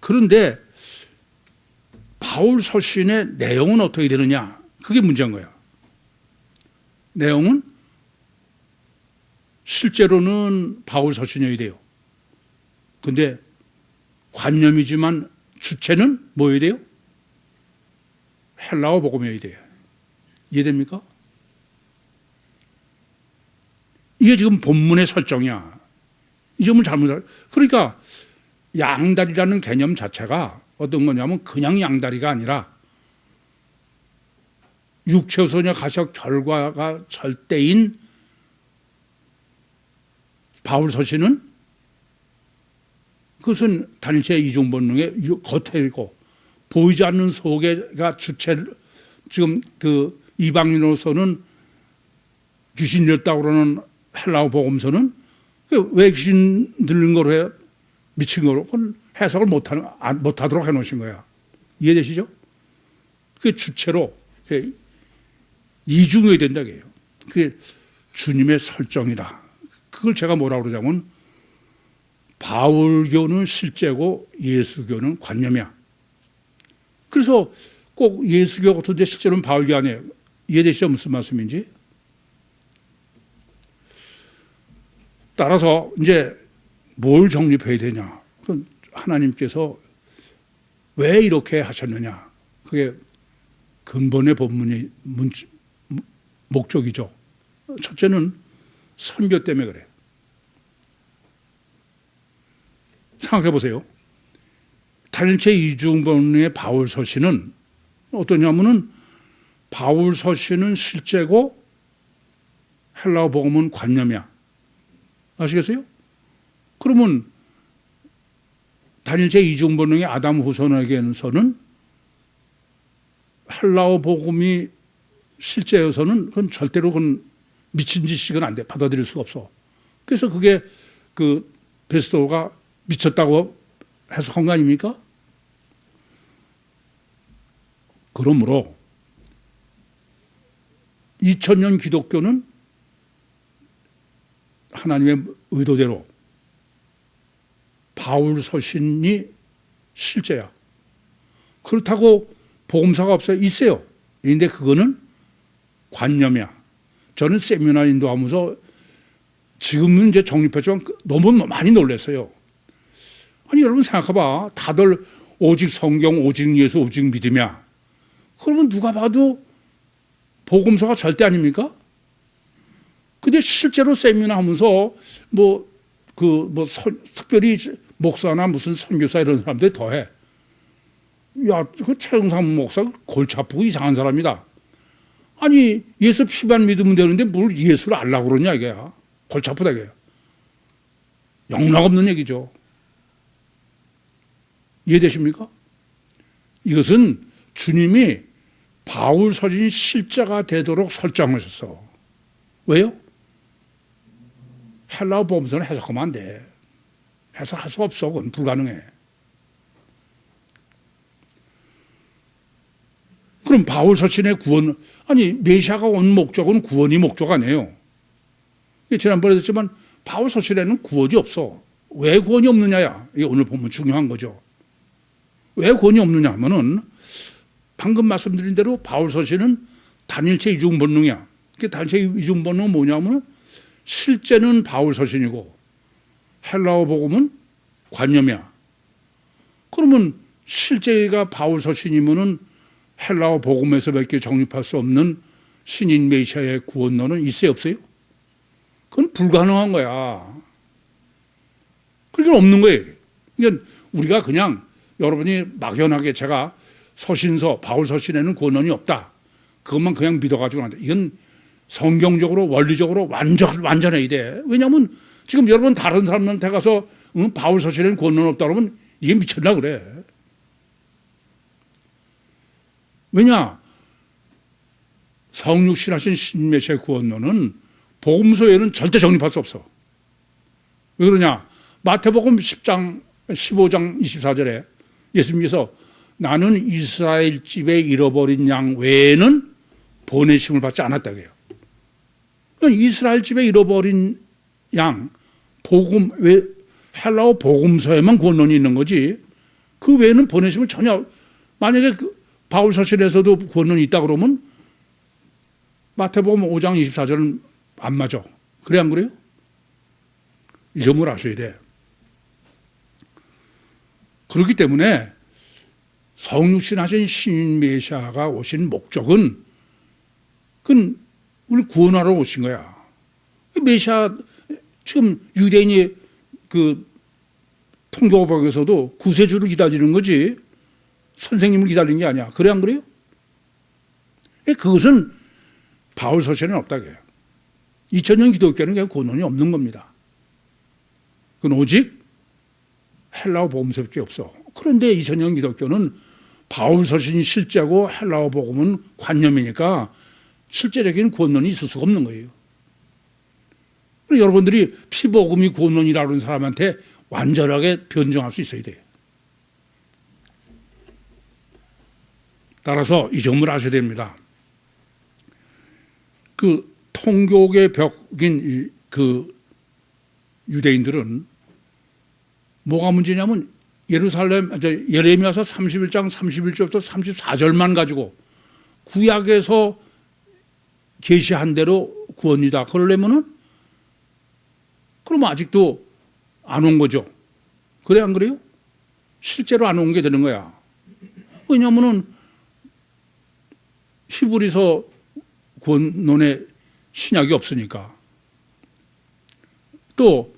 그런데 바울 서신의 내용은 어떻게 되느냐? 그게 문제인 거야. 내용은 실제로는 바울 서신이어야 돼요. 근데 관념이지만 주체는 뭐여야 돼요? 헬라어 복음이어야 돼요. 이해됩니까? 이게 지금 본문의 설정이야. 이 점을 잘못, 그러니까 양다리라는 개념 자체가 어떤 거냐면 그냥 양다리가 아니라 육체소녀 가석 결과가 절대인 바울 서신은 그것은 단일체 이중 본능의 겉에이고 보이지 않는 속에가 주체를 지금 그 이방인으로서는 귀신 들렸다고 그러는 헬라어 복음서는 왜 귀신 들린 거로 해? 미친 거로? 그건 해석을 못하도록 해놓으신 거야. 이해되시죠? 그게 주체로 이중해야 된다고 해요. 그게 주님의 설정이다. 그걸 제가 뭐라고 그러자면 바울교는 실제고 예수교는 관념이야. 그래서 꼭 예수교 같은데 실제로는 바울교 아니에요. 이해되시죠? 무슨 말씀인지? 따라서 이제 뭘 정립해야 되냐. 하나님께서 왜 이렇게 하셨느냐. 그게 근본의 본문의 목적이죠. 첫째는 선교 때문에 그래요. 생각해 보세요. 단일체 이중본능의 바울 서신은 어떠냐면은 바울 서신은 실제고 헬라어 복음은 관념이야. 아시겠어요? 그러면 단일체 이중본능의 아담 후손에게서는 헬라어 복음이 실제여서는 그건 절대로 그건 미친 짓이건 안 돼. 받아들일 수가 없어. 그래서 그게 그 베스토가 미쳤다고 해석한 거 아닙니까? 그러므로 2000년 기독교는 하나님의 의도대로 바울 서신이 실제야. 그렇다고 복음서가 없어요? 있어요. 그런데 그거는 관념이야. 저는 세미나 인도하면서 지금은 이제 정립했지만 너무 많이 놀랐어요. 아니 여러분 생각해봐. 다들 오직 성경, 오직 예수, 오직 믿음이야. 그러면 누가 봐도 복음서가 절대 아닙니까? 근데 실제로 세미나 하면서 특별히 목사나 무슨 선교사 이런 사람들이 더해. 야, 그 최영삼 목사 골치 아프고 이상한 사람이다. 아니 예수 피만 믿으면 되는데 뭘 예수를 알라고 그러냐 이게야. 골치 아프다 이게. 영락없는 얘기죠. 이해되십니까? 이것은 주님이 바울 서신이 실제가 되도록 설정하셨어. 왜요? 헬라어 복음서는 해석하면 안 돼. 해석할 수 없어. 그건 불가능해. 그럼 바울 서신의 구원, 아니 메시아가 온 목적은 구원이 목적 아니에요. 지난번에 했지만 바울 서신에는 구원이 없어. 왜 구원이 없느냐야. 이게 오늘 보면 중요한 거죠. 왜 구원이 없느냐 하면은 방금 말씀드린 대로 바울 서신은 단일체 이중 본능이야. 단일체 이중 본능은 뭐냐면 실제는 바울 서신이고 헬라어 복음은 관념이야. 그러면 실제가 바울 서신이면은 헬라어 복음에서밖에 정립할 수 없는 신인 메시아의 구원론은 있어요, 없어요? 그건 불가능한 거야. 그게 없는 거예요. 그러니까 우리가 그냥 여러분이 막연하게 제가 서신서, 바울 서신에는 구원론이 없다. 그것만 그냥 믿어가지고는 안 돼. 이건 성경적으로, 원리적으로 완전해야 돼. 왜냐하면 지금 여러분 다른 사람한테 가서 바울 서신에는 구원론 없다 그러면 이게 미쳤나 그래. 왜냐? 성육신하신 신메시아의 구원론은 복음서에는 절대 정립할 수 없어. 왜 그러냐? 마태복음 10장, 15장 24절에 예수님께서 나는 이스라엘 집에 잃어버린 양 외에는 보내심을 받지 않았다고 해요. 그러니까 이스라엘 집에 잃어버린 양, 복음, 헬라어 복음서에만 구원론이 있는 거지 그 외에는 보내심을 전혀, 만약에 바울 서신에서도 구원론이 있다 그러면 마태복음 5장 24절은 안 맞아. 그래 안 그래요? 이 점을 아셔야 돼. 그렇기 때문에 성육신하신 신인 메시아가 오신 목적은 그건 우리 구원하러 오신 거야. 메시아 지금 유대인이 그 통교법에서도 구세주를 기다리는 거지 선생님을 기다리는 게 아니야. 그래 안 그래요? 그것은 바울 서신에는 없다고 해요. 2000년 기독교는 그냥 구원론이 없는 겁니다. 그건 오직 헬라어 복음서밖에 없어. 그런데 2000년 기독교는 바울 서신이 실제고 헬라어 복음은 관념이니까 실제적인 구원론이 있을 수가 없는 거예요. 여러분들이 피복음이 구원론이라고 하는 사람한테 완전하게 변증할 수 있어야 돼요. 따라서 이 점을 아셔야 됩니다. 그 통교의 벽인 그 유대인들은 뭐가 문제냐면 예레미야서 31장 31절부터 34절만 가지고 구약에서 계시한 대로 구원이다. 그러려면은 그럼 아직도 안 온 거죠. 그래 안 그래요? 실제로 안 온 게 되는 거야. 왜냐하면은 히브리서 구원론에 신약이 없으니까. 또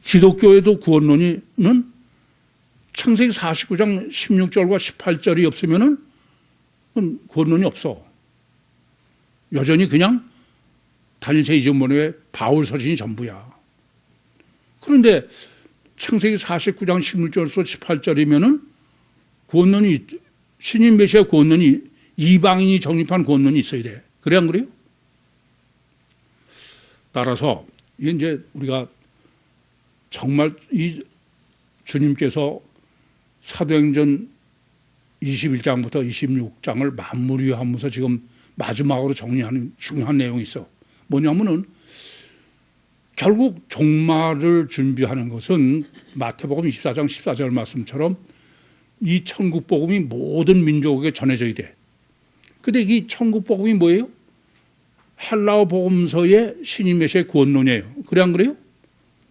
기독교에도 구원론은 창세기 49장 16절과 18절이 없으면은 구원론이 없어. 여전히 그냥 단일체 이전문의 바울 서신이 전부야. 그런데 창세기 49장 16절에서 18절이면은 구원론이 신인 메시아 구원론이 이방인이 정립한 구원론이 있어야 돼. 그래 안 그래요? 따라서 이제 우리가 정말 이 주님께서 사도행전 21장부터 26장을 마무리하면서 지금 마지막으로 정리하는 중요한 내용이 있어. 뭐냐면은 결국 종말을 준비하는 것은 마태복음 24장 14절 말씀처럼 이 천국 복음이 모든 민족에게 전해져야 돼. 근데 이 천국 복음이 뭐예요? 헬라어 복음서의 신인 메시아의 구원론이에요. 그래 안 그래요?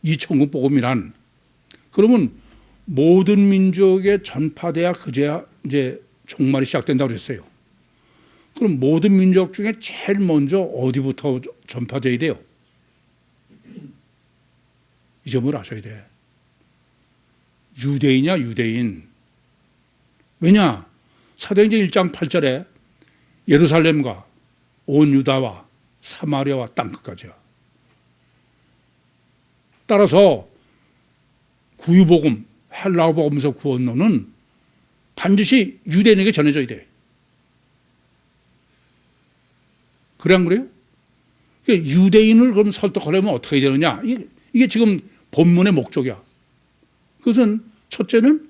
이 천국 복음이란. 그러면 모든 민족에 전파돼야 그제야 이제 종말이 시작된다고 그랬어요. 그럼 모든 민족 중에 제일 먼저 어디부터 전파돼야 돼요? 이 점을 아셔야 돼. 유대인이야 유대인. 왜냐? 사도행전 1장 8절에 예루살렘과 온 유다와 사마리아와 땅끝까지야. 따라서 구유복음, 헬라어 복음서 구원론은 반드시 유대인에게 전해져야 돼. 그래 안 그래요? 유대인을 그럼 설득하려면 어떻게 해야 되느냐? 이게 지금 본문의 목적이야. 그것은 첫째는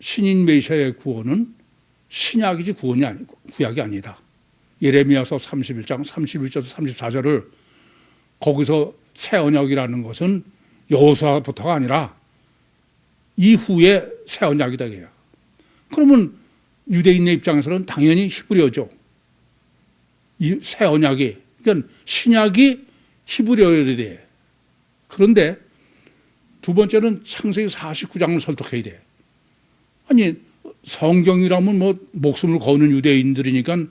신인 메시아의 구원은 신약이지 구원이 아니고 구약이 아니다. 예레미야서 31장 31절에서 34절을 거기서 새 언약이라는 것은 여호수아부터가 아니라 이후에 새 언약이다 이게요. 그러면 유대인의 입장에서는 당연히 히브리어죠. 이 새 언약이, 그러니까 신약이 히브리어여야 돼. 그런데 두 번째는 창세기 49장을 설득해야 돼. 아니 성경이라면 뭐 목숨을 거는 유대인들이니까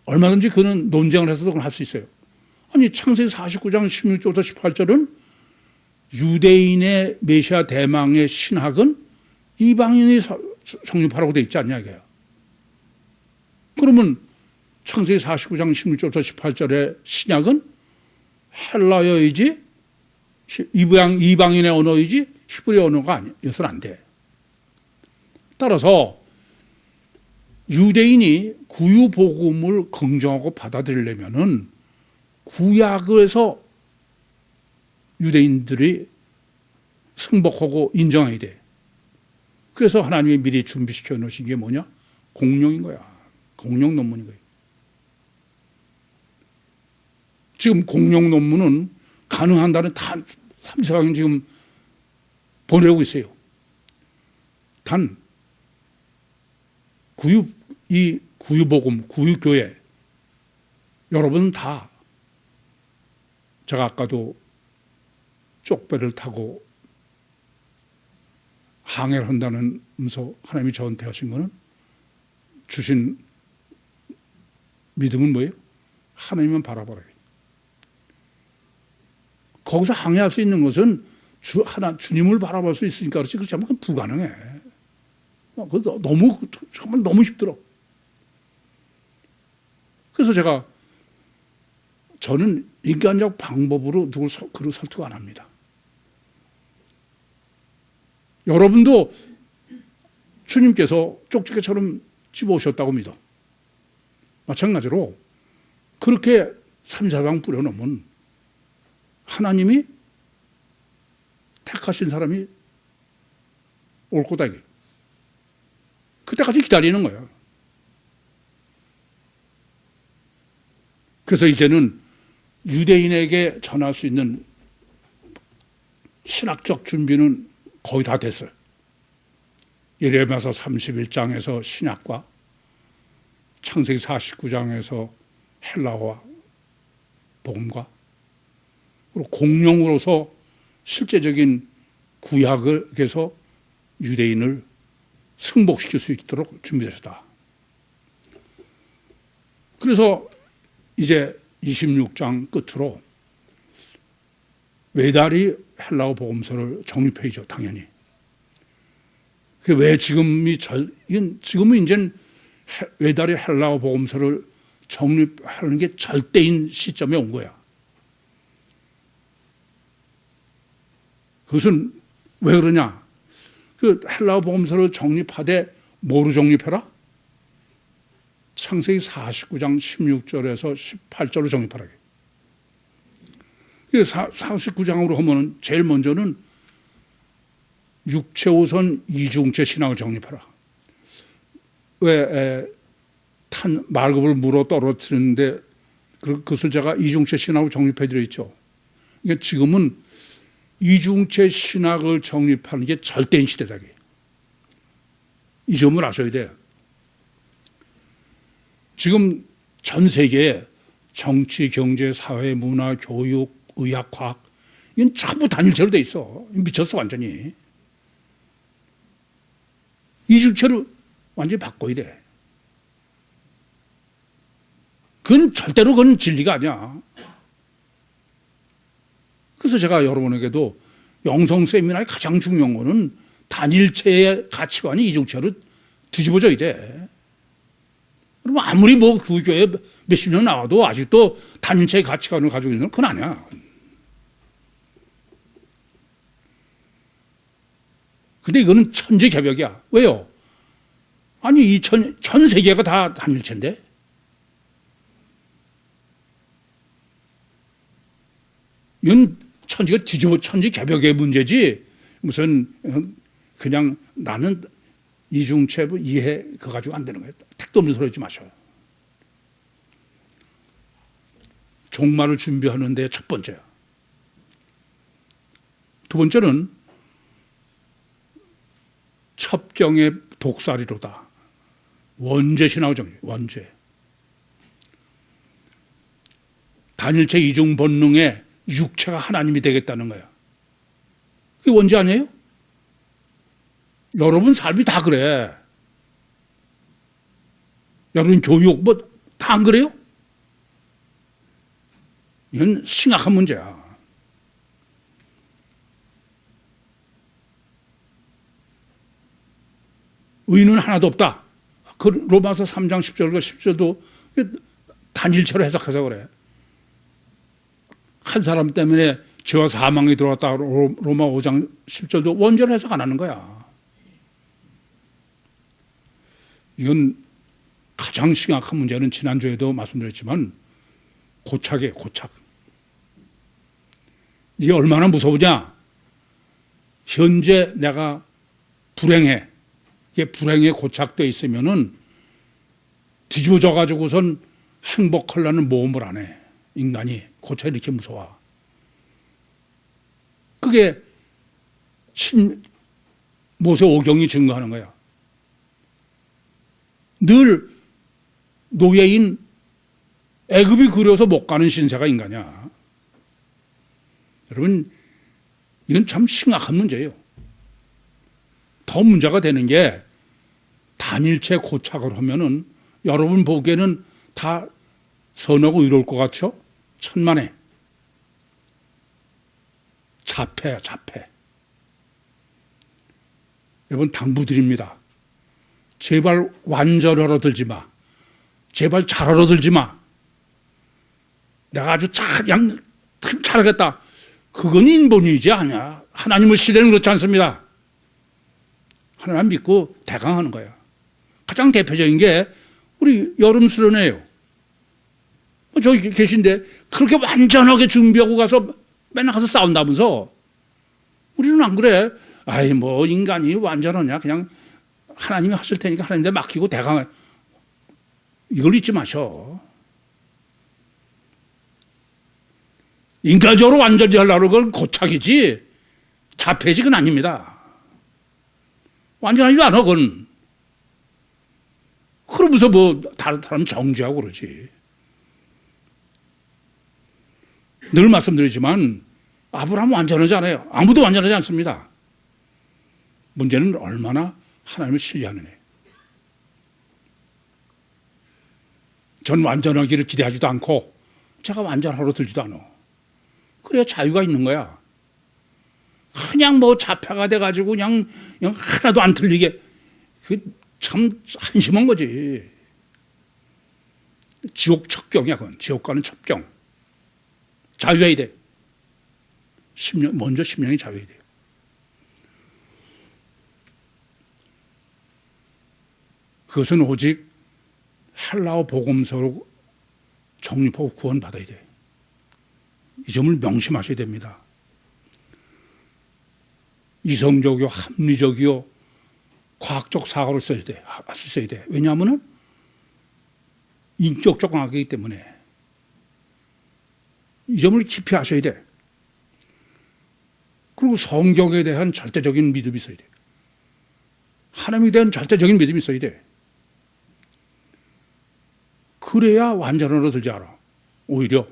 얼마든지 그는 논쟁을 해서도 그건 할 수 있어요. 아니 창세기 49장 16절부터 18절은 유대인의 메시아 대망의 신학은 이방인이 성립하라고 돼 있지 않냐 이거야. 그러면 창세기 49장 16절부터 18절의 신약은 헬라어이지 이방인의 언어이지 히브리 언어가 아니어서는 안 돼. 따라서 유대인이 구유복음을 긍정하고 받아들이려면은 구약에서 유대인들이 승복하고 인정해야 돼. 그래서 하나님이 미리 준비시켜 놓으신 게 뭐냐? 공룡인 거야. 공룡 논문인 거예요. 지금 공룡 논문은 가능한다는 다 3, 4강 지금 보내고 있어요. 단 이 구유복음, 구유교회 여러분은 다 제가 아까도 쪽배를 타고 항해를 한다는 문서 하나님이 저한테 하신 거는 주신 믿음은 뭐예요? 하나님만 바라보라. 거기서 항해할 수 있는 것은 주님을 바라볼 수 있으니까 그렇지, 그렇지 않으면 그건 불가능해. 정말 너무 힘들어. 그래서 저는 인간적 방법으로 누구를 설득 안 합니다. 여러분도 주님께서 쪽지게처럼 집어오셨다고 믿어. 마찬가지로 그렇게 3, 4방 뿌려놓으면 하나님이 택하신 사람이 올 거다. 이게. 그때까지 기다리는 거예요. 그래서 이제는 유대인에게 전할 수 있는 신학적 준비는 거의 다 됐어요. 예레미야서 31장에서 신약과 창세기 49장에서 헬라어와 복음과 그리고 공룡으로서 실제적인 구약에서 유대인을 승복시킬 수 있도록 준비되셨다. 그래서 이제 26장 끝으로 외다리 헬라어 복음서를 정립해야죠, 당연히. 왜 지금은 이제 외다리 헬라어 복음서를 정립하는 게 절대인 시점에 온 거야. 그것은 왜 그러냐? 그 헬라어 복음서를 정립하되 뭐로 정립해라? 창세기 49장 16절에서 18절로 정립하라. 49장으로 하면 제일 먼저는 육체우선 이중체 신학을 정립하라. 왜 말급을 물어 떨어뜨리는데 그것을 제가 이중체 신학으로 정립해 드렸죠. 그러니까 지금은 이중체 신학을 정립하는 게 절대인 시대다. 이 점을 아셔야 돼요. 지금 전 세계에 정치, 경제, 사회, 문화, 교육, 의학, 과학 이건 전부 단일체로 돼 있어. 미쳤어 완전히. 이중체로 완전히 바꿔야 돼. 그건 진리가 아니야. 그래서 제가 여러분에게도 영성 세미나의 가장 중요한 거는 단일체의 가치관이 이중체로 뒤집어져야 돼. 그럼 아무리 그 교회 몇십 년 나와도 아직도 단일체의 가치관을 가지고 있는 건 그건 아니야. 근데 이거는 천지개벽이야. 왜요? 아니, 전 세계가 다 단일체인데? 이건 천지개벽의 문제지, 무슨, 그냥 나는 이중체 이해, 그거 가지고 안 되는 거예요. 택도 없는 소리 하지 마셔요. 종말을 준비하는데 첫 번째야. 두 번째는 첩경의 독살이로다. 원죄신하고 정리, 원죄. 단일체 이중 본능에 육체가 하나님이 되겠다는 거야. 그게 원죄 아니에요? 여러분 삶이 다 그래. 여러분 교육 다 안 그래요? 이건 심각한 문제야. 의는 하나도 없다. 그 로마서 3장 10절과 10절도 단일체로 해석해서 그래. 한 사람 때문에 죄와 사망이 들어왔다. 로마 5장 10절도 원죄로 해석 안 하는 거야. 이건 가장 심각한 문제는 지난주에도 말씀드렸지만 고착이에요. 고착. 이게 얼마나 무서우냐. 현재 내가 불행해. 이게 불행에 고착되어 있으면은 뒤집어져 가지고선 행복하려는 모험을 안 해. 인간이 고착이 이렇게 무서워. 그게 모세 오경이 증거하는 거야. 늘 노예인 애굽이 그려서 못 가는 신세가 인간이야. 여러분, 이건 참 심각한 문제예요. 더 문제가 되는 게 단일체 고착을 하면은 여러분 보기에는 다 선하고 이로울 것 같죠? 천만에. 자폐야, 자폐. 여러분, 당부드립니다. 제발 완전하러 들지 마. 제발 잘하러 들지 마. 내가 아주 참 잘하겠다. 그건 인본이지 아니야. 하나님을 신뢰는 그렇지 않습니다. 하나님 믿고 대강하는 거야. 가장 대표적인 게 우리 여름 수련회예요. 저기 계신데 그렇게 완전하게 준비하고 가서 맨날 가서 싸운다면서 우리는 안 그래. 아이 뭐 인간이 완전하냐. 그냥 하나님이 하실 테니까 하나님한테 맡기고 대강해. 이걸 잊지 마셔. 인간적으로 완전히 하려고 그건 고착이지 자폐지 그건 아닙니다. 완전하지 않아 그건. 그러면서 뭐 다른 사람 정죄하고 그러지. 늘 말씀드리지만 아브라함 완전하지 않아요. 아무도 완전하지 않습니다. 문제는 얼마나 하나님을 신뢰하느냐. 전 완전하기를 기대하지도 않고 제가 완전하러 들지도 않아. 그래야 자유가 있는 거야. 그냥 뭐 자폐가 돼가지고 그냥 하나도 안 틀리게. 그 참 한심한 거지. 지옥 첩경이야, 그건. 지옥 가는 첩경. 자유해야 돼. 먼저 심령이 자유해야 돼. 그것은 오직 헬라어 복음서로 정립하고 구원받아야 돼. 이 점을 명심하셔야 됩니다. 이성적이요, 합리적이요, 과학적 사고를 써야 돼. 왜냐하면 인격적 과학이기 때문에 이 점을 깊이 아셔야 돼. 그리고 성경에 대한 절대적인 믿음이 있어야 돼. 하나님에 대한 절대적인 믿음이 있어야 돼. 그래야 완전으로 들지 않아. 오히려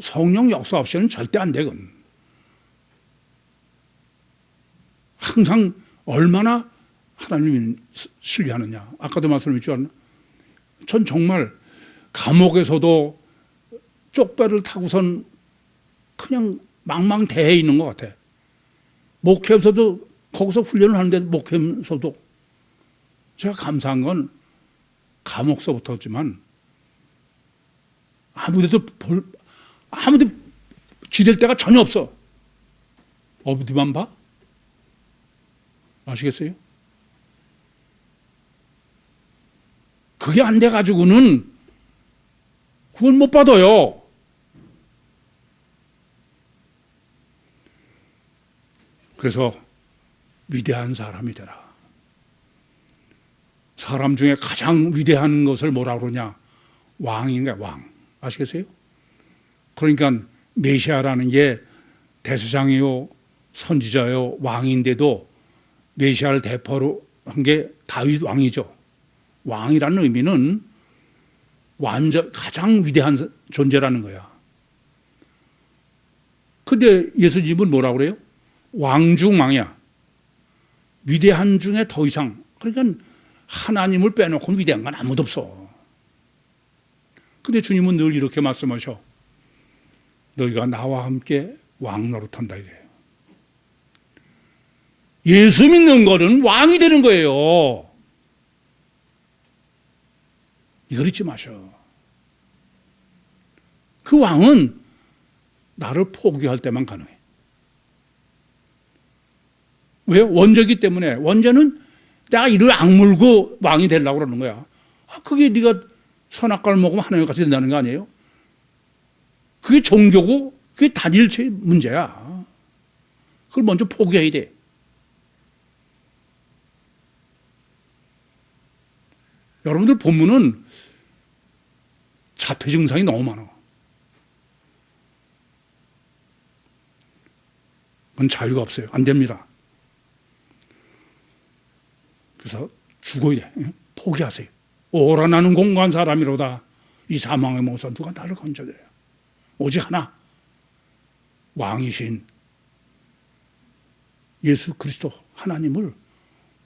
성령 역사 없이는 절대 안 되건. 항상 얼마나 하나님을 신뢰하느냐. 아까도 말씀드렸지만 전 정말 감옥에서도 쪽배를 타고선 그냥 망망대해 있는 것 같아. 목회에서도 거기서 훈련을 하는데 목회에서도 제가 감사한 건 감옥서부터지만 아무데도 기댈 데가 전혀 없어. 어디만 봐? 아시겠어요? 그게 안 돼가지고는 구원 못 받아요. 그래서 위대한 사람이 되라. 사람 중에 가장 위대한 것을 뭐라 그러냐? 왕인가 왕. 아시겠어요? 그러니까 메시아라는 게 대제사장이요, 선지자요, 왕인데도 메시아를 대표로 한 게 다윗 왕이죠. 왕이라는 의미는 가장 위대한 존재라는 거야. 근데 예수님은 뭐라고 그래요? 왕 중 왕이야. 위대한 중에 더 이상. 그러니까 하나님을 빼놓고 위대한 건 아무도 없어. 근데 주님은 늘 이렇게 말씀하셔. 너희가 나와 함께 왕 노릇한다 이거예요. 예수 믿는 거는 왕이 되는 거예요. 이걸 잊지 마셔. 그 왕은 나를 포기할 때만 가능해. 왜? 원죄이기 때문에. 원죄는 내가 이를 악물고 왕이 되려고 그러는 거야. 그게 네가 선악과를 먹으면 하나님 같이 된다는 거 아니에요? 그게 종교고 그게 단일체의 문제야. 그걸 먼저 포기해야 돼. 여러분들 보면은 자폐 증상이 너무 많아. 그건 자유가 없어요. 안 됩니다. 그래서 죽어야 돼. 포기하세요. 오라 나는 공고한 사람이로다. 이 사망의 몸에서 누가 나를 건져줘요. 오직 하나, 왕이신 예수 그리스도 하나님을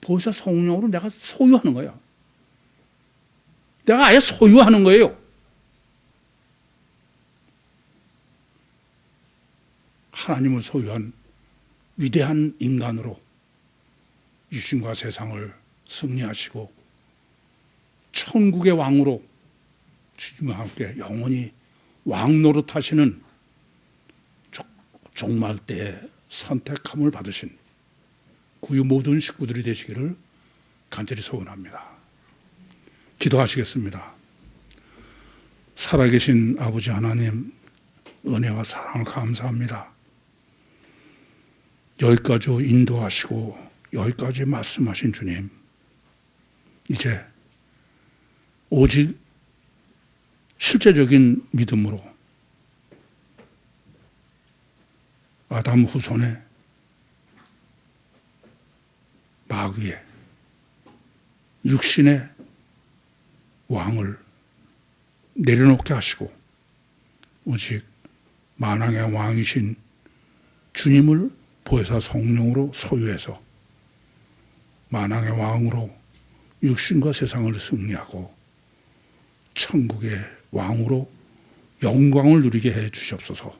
보혜사 성령으로 내가 소유하는 거야. 내가 아예 소유하는 거예요. 하나님을 소유한 위대한 인간으로 유신과 세상을 승리하시고 천국의 왕으로 주님과 함께 영원히 왕 노릇하시는 종말 때에 선택함을 받으신 구유 모든 식구들이 되시기를 간절히 소원합니다. 기도하시겠습니다. 살아계신 아버지 하나님, 은혜와 사랑을 감사합니다. 여기까지 인도하시고 여기까지 말씀하신 주님, 이제 오직 실제적인 믿음으로 아담 후손의 마귀의 육신의 왕을 내려놓게 하시고 오직 만왕의 왕이신 주님을 보혜사 성령으로 소유해서 만왕의 왕으로 육신과 세상을 승리하고 천국의 왕으로 영광을 누리게 해 주시옵소서.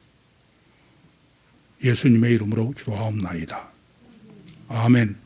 예수님의 이름으로 기도하옵나이다. 아멘.